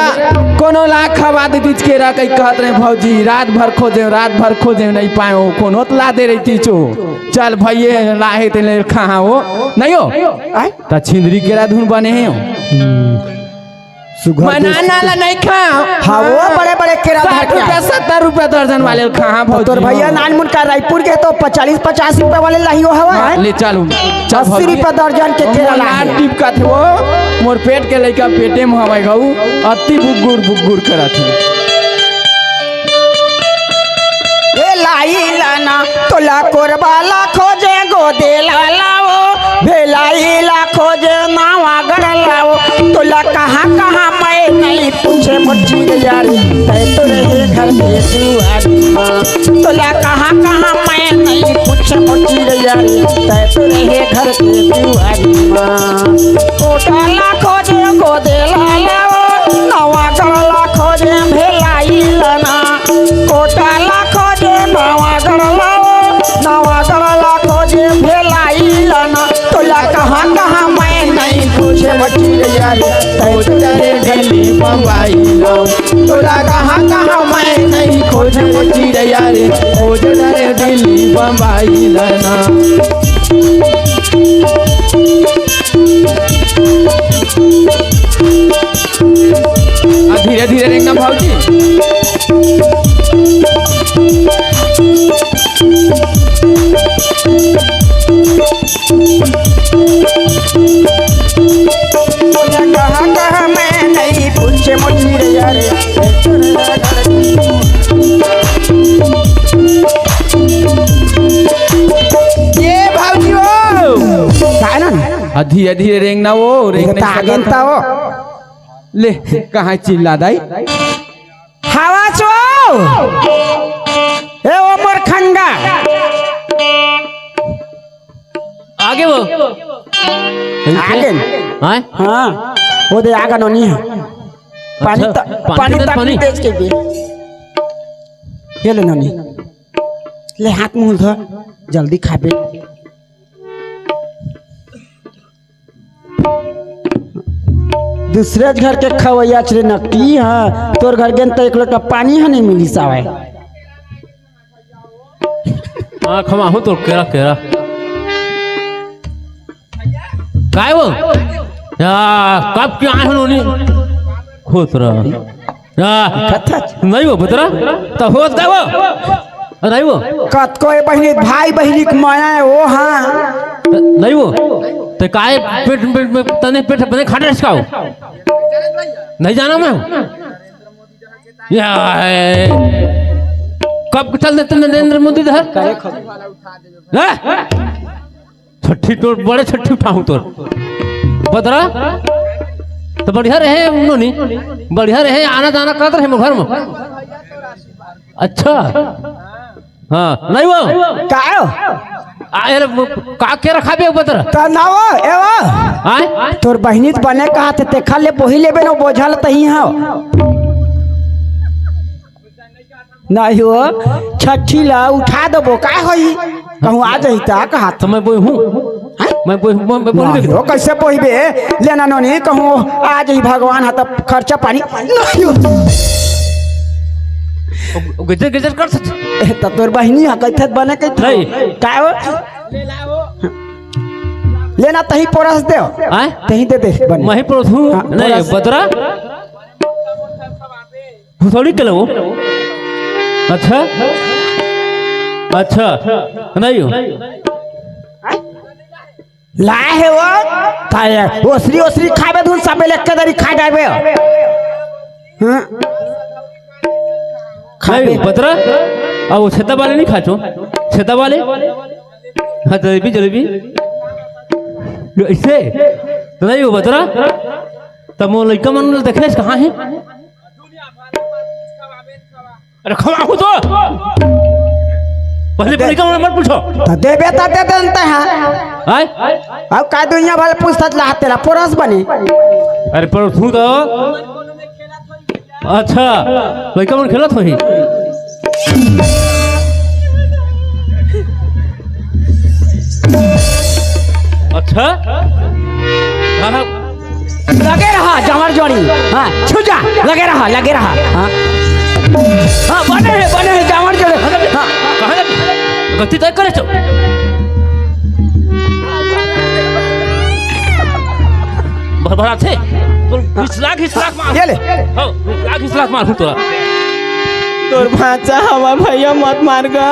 कोनो ला खवा दे बीच केरा कई कहत रहे भौजी रात भर खोजे नहीं पाए हो कोनो तो ला दे रही थी चो चल भैये लाहे ते कहाँ हो नहीं हो आय ता छिंदरी केरा धुन बने हैं हो सुगर बनाना ला नहीं खाओ हाँ वो बड़े बड़े केरा धर के आए। 70 रुपया दर्जन वाले कहाँ भौजी तोर भैया नानमुन का रायपुर के तो 40-50 रुपए वाले लाही हो हवा हाँ, ले चलू 80 रुपए दर्जन के केरा लाही टिप का थे वो मोर पेट के लइका पेटे में हवाई गऊ अति बुगुर करत है ए लाई लाना तोला कोरबाला खोजे गोदे लाओ भेलाई ला खोजे नावा गड़ लाओ तोला कहाँ कहाँ मैं नहीं पूछे मुझी यारी तै तोरे घर में दुआरी माँ तोला कहाँ कहाँ मैं नहीं पूछे मुझी यारी तै तोरे घर में दुआरी माँ कोटाला खोजे गोदे लाओ नावा गड़ ला खोजे भेलाई लाना कोटाला खोजे नावा गड़ला खोजे भेलाई लाना तोला कहाँ कहाँ मैं नहीं पूछे बची यारी तेरे दिल्ली बम्बई लो तोरा कहाँ कहाँ मैं नहीं खोजे बची रे यारे खोज रे दिल्ली बम्बई लेना धीरे धीरे एकदम भौजी कहाँ कहाँ मैं नहीं पूछे मुझी यारी ये भौजी वो काय ना धीरे धीरे रेंगना वो रेंग नहीं आगे सकता वो ले कहाँ चिल्ला दाई हवा चो ए ओ मोर खंडा आगे वो आगे हाँ हाँ वो दे आगा नोनी है पानी अच्छा, पानी के तक पानी? बेच के भी ये ले नोनी ले हाथ मुंह धो जल्दी खाबे दूसरे घर के खवैया चले नकली हाँ तोर घर गेन तो एक लोटा पानी है नहीं मिली सावे हाँ खमा हो तो केरा केरा काय वो या कब क्या है उन्होंने होत रहा नहीं वो बतरा तो होत का वो नहीं वो कतको बहनी भाई बहनी के माया है वो हाँ नहीं वो तो काय पेट में तने पेट बने खाने रसकाओ नहीं जाना मैं कब चल देते नरेंद्र मोदी धर छठी तोड़ बड़े छठी उठाऊं तोड़ बतरा तो बढ़िया रहे उन्होंने बढ़िया रहे आना जाना करते रहे घर में अच्छा हाँ नहीं वो का के रखा बे बतरा तो ना वो एवा तोर बहनी बने कहा थे देखा ले बोही लेबे ना बोझल तही हां नहीं हो छठी ला उठा दबो का होई कहूं आ जही ता कहा तो मैं बोई हूं मैं बोई हो कैसे बोहिबे लेना नोनी कहूं आ जही भगवान हाथ खर्चा पानी नहीं हो गजर गजर कर सकते त तोर बहनी हा कैथे बने के नहीं का हो लेना तही परस दे तही दे दे बने मैं परस हूं नहीं बतरा थोड़ी के लो अच्छा अच्छा नहीं हो लाए है वो ताया ओसरी ओसरी खाबे धुन सबे लेके दरी खा जाबे हां खाबे बतरा अब वो छता वाले नहीं खाचो छता वाले हाँ जलेबी जलेबी ऐसे तो नहीं हो बतरा तब वो लड़का मन देखे कहाँ है अरे खवा हो तो पहले लड़का मन मत पूछो तो देबे ता दे देनता है आय अब का दुनिया वाले पूछत ला तेरा परस बने अरे पर तू तो अच्छा लड़का मन खेलत होही अच्छा लगे रहा जमर जोड़ी हाँ छुजा लगे रहा हाँ हाँ बने है जमर जोड़ी हाँ गति तय करे चो भरभरा थे तो 20 लाख मार ये ले हो 20 लाख मार तोरा तोर भाचा हवा भैया मत मार गा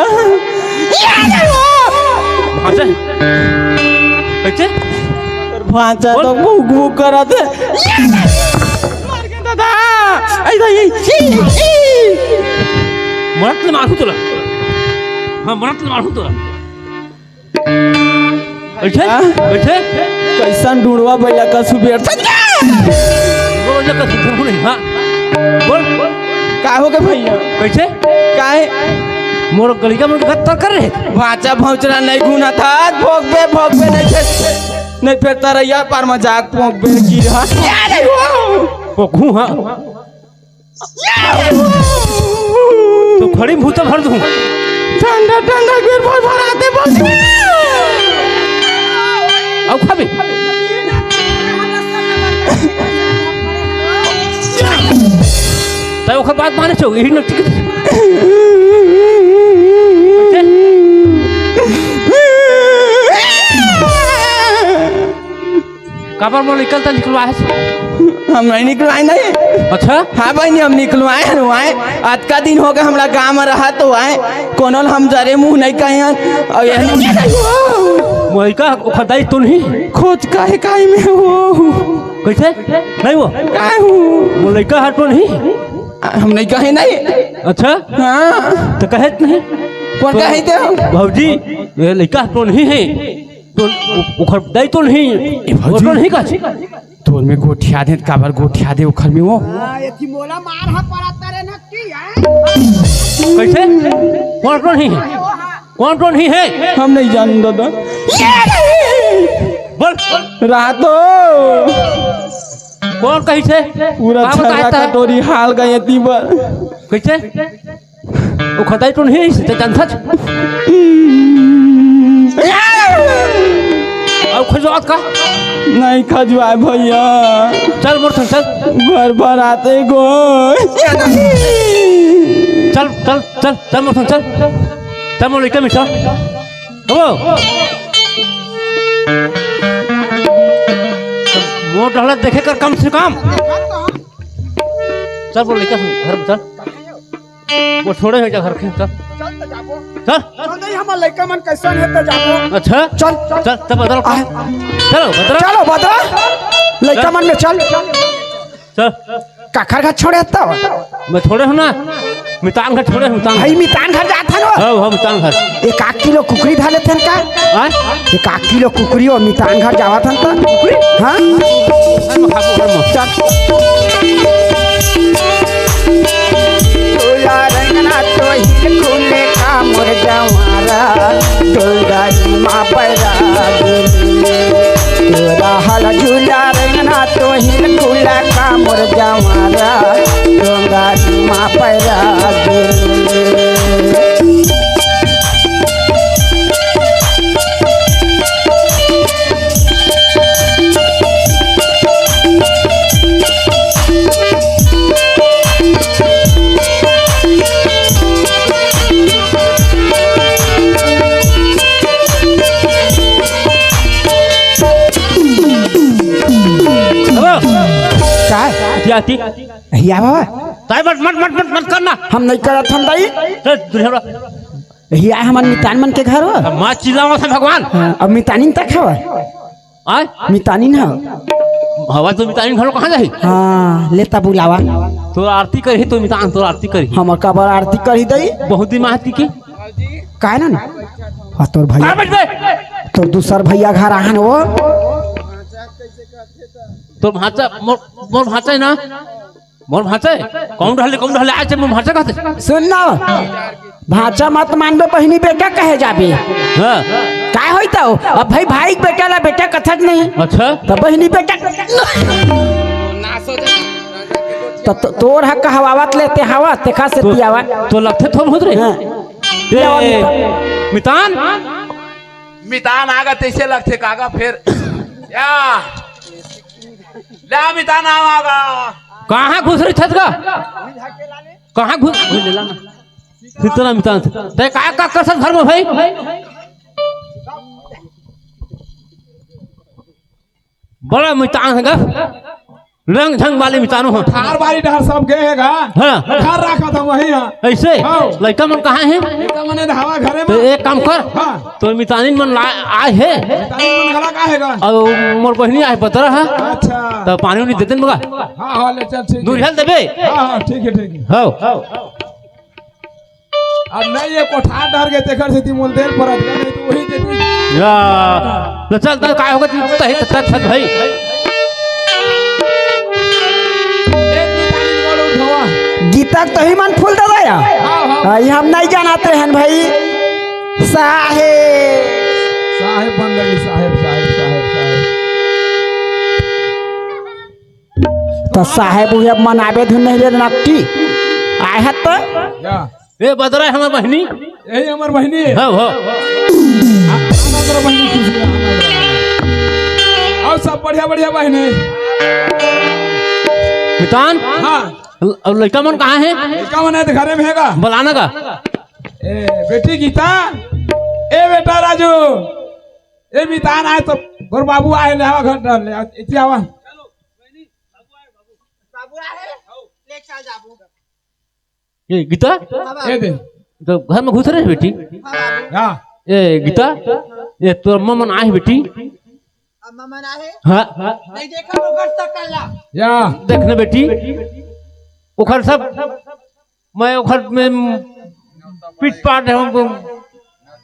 भाचा कैसे तोर भाचा तो भूख भूख करत है मार के दादा मरत ले मारू तोरा हाँ मरत ले मारू तोरा कैसे कैसन ढूंढवा भैया का सुबेर वो जब तक सुन नहीं हाँ बोल का हो गए भैया कैसे काहे मोर गलिका मोर गत्तर कर रहे भाचा भौचरा नहीं गुना था भोगबे नहीं फिर तरैया पार मजाक भोगबे की रहा पोखू हाँ तो खड़ी भूत भर दूं ठंडा गिर भर भराते बस अब खाबे तो ओकर बात माने छो यही न टिकट काबर मोर निकलवा है हम नहीं निकलवाए नहीं अच्छा हाँ भाई नहीं हम निकलवाए हैं आज का दिन हो गया हमारा गाँव में रहा तो आए कोनो हम जरे मुंह नहीं कहे और वही का खदाई तो नहीं खोज काहे में हो कैसे नहीं वो काहे हूँ वो लड़का हाथ तो नहीं हम नहीं कहे नहीं अच्छा हाँ तो कहे नहीं कौन कहे थे भाजी ये लड़का तो नहीं है तो उखर दाई तो नहीं वो तो नहीं का तोर में गोठिया दे काबर गोठिया दे उखर में वो एथी मोला मार हा पड़ता रे नक्की है कैसे कौन तो नहीं है कौन तो नहीं है हम नहीं जानू दादा बोल रहा तो कौन कही से पूरा छर्रा कटोरी हाल गए ती पर कैसे वो खदाई तो नहीं है जानता अब खजवात का नहीं खजवाए भैया चल मोर चल भर भर आते गो चल चल चल चल मोर चल मोर लेके मिटा हो मोर ढला देखे कर कम से कम चल बोल लेकर घर में चल वो छोड़े हो जा घर के चल चल नहीं हम लड़का मन कैसन है तो जाबो अच्छा चल चल तब बदल चलो बदल चलो बदरा लड़का मन में चल चल काखर घर छोड़े तो मैं छोड़े हूँ ना मितान घर छोड़े मितान भाई मितान घर जात हन हाँ हाँ मितान घर 1 किलो कुकरी धाले थन का आय 1 किलो कुकरी और मितान घर जावत हन तो हां चल तोला रंगना तो हिल खुले का मोर जवारा तोरा मां पैरा तोरा हल झूला रंगना तो हिल खुला का मोर जवारा तोरा मां पैरा आती हिया बाबा ताई मत मत मत मत मत करना हम नहीं करत हम दाई चल दुनिया हिया हमन मितान मन के घर हो मां चिल्लावा था भगवान अब मितानिन तक हवा आय मितानिन हो हवा तो मितान घर कहां जाई हां लेता बुलावा तो आरती करही तो मितान तो आरती करही हमर कबर आरती करी दई बहुत दिन महती की काहे ना तोर भैया तोर दूसर भैया घर आहन वो तो भाचा मोर भाचा है ना मोर भाचा है कौन ढले आज मोर भाचा कहते सुन ना भाचा मत मानबे बहिनी बेटा कहे जाबे हां काय होइता अब भाई भाई बेटा ला बेटा कथक नहीं अच्छा तो बहिनी बेटा तो तोर हक हवावत लेते हवा तेखा से दियावा तो लगते थोड़ होत रे मितान मितान आगा तैसे लगते कागा फिर या ला मितान आगा कहां घुस रही छत का कहां घुस ले ला कितना मितान ते का कर सब घर में भाई बड़ा मितान है रंग ढंग वाले मितानो हो थार बारी डहर सब गए हैगा हां घर रखा था वही हां ऐसे लड़का मन कहां है लड़का मने हवा घरे तो में एक काम कर हां तो मितानिन मन आए है ताई मन घला का हैगा और मोर बहिनी आए पतर है अच्छा तो पानी नहीं देते मगा हां हां ले चल ठीक दूर हेल देबे हां हां ठीक है हो अब नहीं ये कोठा डर के तेकर से ती मोल देर परत गए नहीं तो वही देती या ले चल त काय होगा तही तत भाई गीता तो ही मन फूल दे या हम नहीं जानते हैं भाई साहेब साहेब बन लगी साहेब तो साहेब उहे मनाबे धुन नहीं रे नक्की आए है तो या ए बदरा है हमार बहिनी यही हमार बहिनी है हो हमार बहिनी खुशी है और सब बढ़िया बढ़िया बहिनी मितान हां और लड़का मन कहाँ है लड़का मन है तो घरे में हैगा बुलाना का ए बेटी गीता ए बेटा राजू ए मितान आए तो गोर बाबू आए ले आवा घर डाल ले इति आवा ये गीता ए दे तो घर में घुस रहे बेटी हां ए गीता ये तो ममन आए बेटी हाँ नहीं देखा तो घर तक कल्ला या देखने बेटी उखर सब मैं उखर में पीट पाट रहा हूँ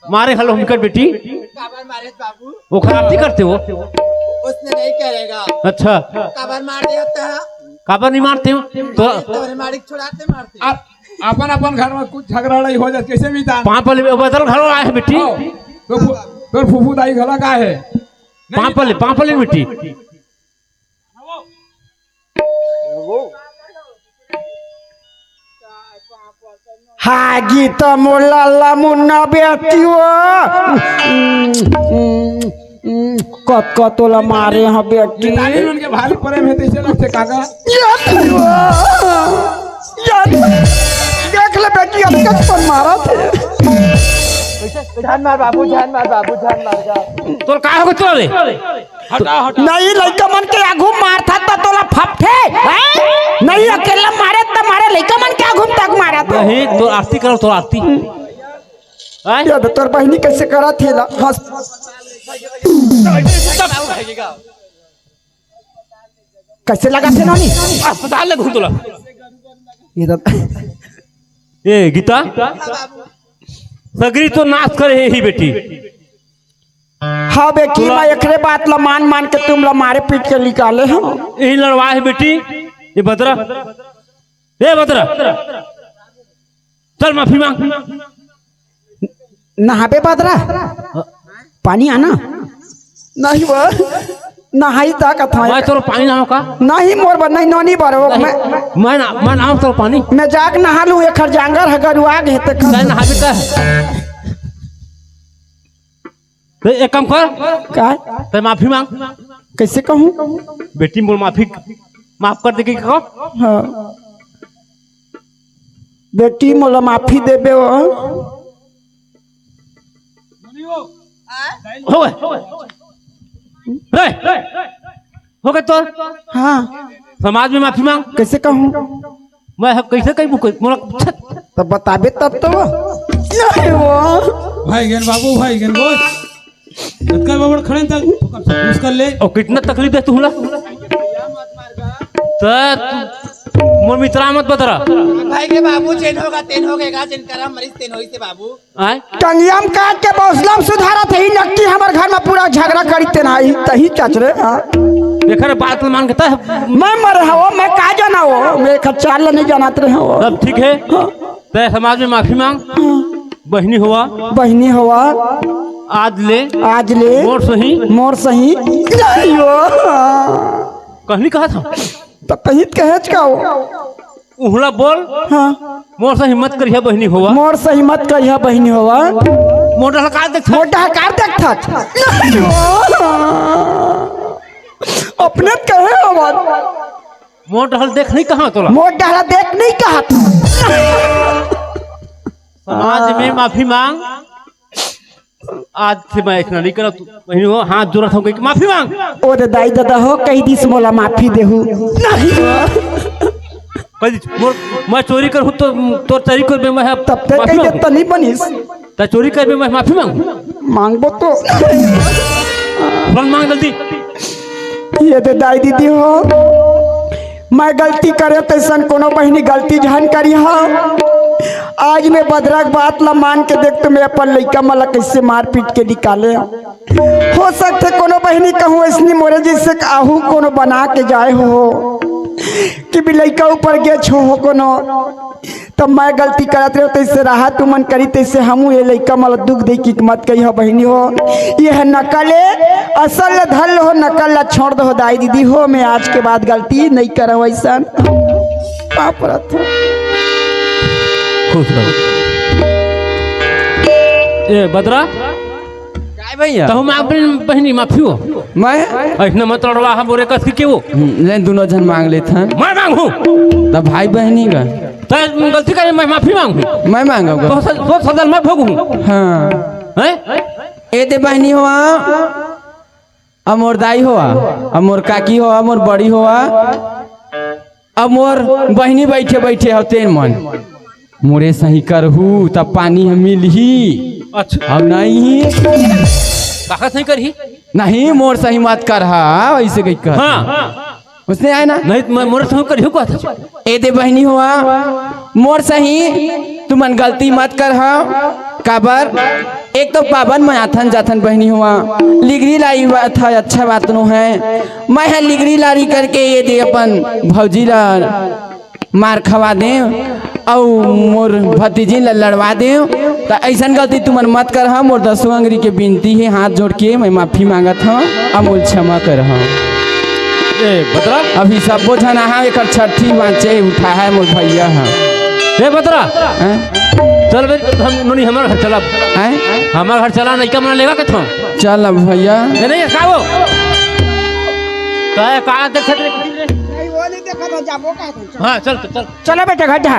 मारे हलो हमकर बेटी काबर मारे बाबू उखर आरती करते हो उसने नहीं करेगा अच्छा काबर मार देता है काबर नहीं मारते हो तो तोरे मालिक छुड़ाते मारते अपन अपन घर में कुछ झगड़ा लड़ाई हो जाए कैसे मितान पापल बदल घर आए हैं बेटी तो फूफू दाई घला का है पापल बेटी हाँ गीता मोला मुन्ना बेटियो कत कतोला मारे हाँ बेटी मितान उनके भारी प्रेम है तैसे लगते काका देख ले बेटी अब तक पर मारा थे जान मार बाबू जान मार तो का हो तो रे हटा नहीं लड़का मन के आगू मार था तो तोला फपठे हैं? नहीं अकेला मारे त मारे लइका मन क्या घूमता मारा तो नहीं तो आरती करो तो आरती आय ये तो तोर बहनी कैसे करा थी ला हंस कैसे लगा थे नोनी अस्पताल में घूम तोला ये तो ए गीता सगरी तो नाश करे ही बेटी हाँ बेटी मैं एकरे बात ला मान मान के तुम ला मारे पीट के निकाले हैं यही लड़वा है बेटी ये बदरा ए बदरा चल माफी मांग नहाबे बदरा पानी आना नहीं वो नहाई ता कथा मैं तोर पानी ना का नहीं मोर बन नहीं नोनी बारो मैं नाम तोर पानी मैं जाक नहा लूं एक जांगर हगरुआ गए ते मैं नहाबे का तो एक काम कर का तो माफी मांग कैसे कहूं बेटी मोर माफ कर देगी कहो हाँ बेटी मोला माफी देबे हो गए हो गए तो हाँ समाज में माफी मांग कैसे कहूं मैं कैसे कहीं मोरा तो बताबे तब तो नहीं वो भाई गेन बाबू भाई गेन बोस कर बाबू खड़े तक उसका ले और कितना तकलीफ दे तू तो मोर मित्रा मत बतरा भाई के बाबू चेन होगा तेन होगा चेन करा मरीज तेन होई से बाबू आय टंगियम काट के बौसलम सुधारा थे नक्की हमर घर में पूरा झगड़ा करी तेनाई तही चचरे देखा रे बात मान के तब मैं मर हो मैं का जाना हो मैं चाल नहीं जानत रहे हो सब ठीक है ते समाज में माफी मांग बहनी हुआ बहनी हुआ आज ले मोर सही कहनी कहा था तो कहीं कहेच का हो उहला बोल हाँ मोर से हिम्मत करिया बहनी हुआ मोर से हिम्मत करिया बहनी हुआ मोटा हकार देख मोटा हकार देख था अपने कहे हो मोटा हल देख नहीं कहा तोला मोटा देख नहीं कहा था समाज में माफी मांग आज से मैं इतना नहीं करा तू बहनी हो हाथ जोड़ा था कि माफी मांग ओ रे दाई दादा हो कही दिस मोला माफी देहू नहीं कदी मैं चोरी कर तो तोर चोरी कर मैं तब तक कही तो नहीं बनिस त चोरी कर मैं माफी मांग मांगबो तो फल मांग जल्दी ये दे दाई दीदी हो मैं गलती करे तैसन कोनो बहनी गलती जहन करी हो आज मैं बदरक बात ला मान के देख तो मैं अपन लइका मला कैसे मार पीट के निकाले हो सकते कोनो बहनी कहूँ ऐसनी मोरे जैसे आहू कोनो बना के जाए हो कि भी लइका ऊपर गे छो हो कोनो तब मैं गलती करत रहे तैसे रहा तू मन करी तैसे हमू ये लइका मला दुख दे की मत कही हो बहनी हो ये है नकले असल धल हो नकल ला छोड़ दो दाई दीदी हो मैं आज के बाद गलती नहीं करो ऐसा खुश रहो ए बदरा काय भैया तो मैं अपनी बहनी माफी हो मैं ऐसने मत लड़वा हम बोरे कस के वो ले दोनों जन मांग ले था मैं मांगू तब भाई बहनी का तो गलती कर मैं माफी मांगू मैं मांगूंगा तो सदन मैं भोगू हाँ हैं ए दे बहनी हुआ अमोर दाई हुआ अमोर काकी हुआ अमोर बड़ी हुआ अमोर बहनी बैठे बैठे होते मन मोरे सही करहू तब पानी हम मिलही अच्छा हम नहीं काका सही करही नहीं मोर सही मत कर ऐसे कही कर हाँ उसने आए ना नहीं मैं मोरे सही करही को था ए दे बहनी हुआ मोर सही तुमन गलती मत कर काबर एक तो पाबन में आथन जाथन बहनी हुआ लिगरी लाई था अच्छा बात नो है मैं है लिगरी लारी करके ये दे अपन भौजी ला मार खवा दे और मोर भतीजी ला लड़वा दे तो ऐसा गलती तुमन मत कर मोर दसों अंगरी के बिनती है हाथ जोड़ के मैं माफी मांगत हूँ अमोल क्षमा कर ए बदरा अभी सब बोझन एक छठी बाँचे उठा है मोर भैया हाँ ए बदरा चल बे हम नोनी हमारे घर चला हमारे घर चला नहीं कम लेगा कथों चल अब भैया नहीं का वो का देख नहीं वो नहीं देखा तो जाबो का हाँ चल चल चलो बेटा घटा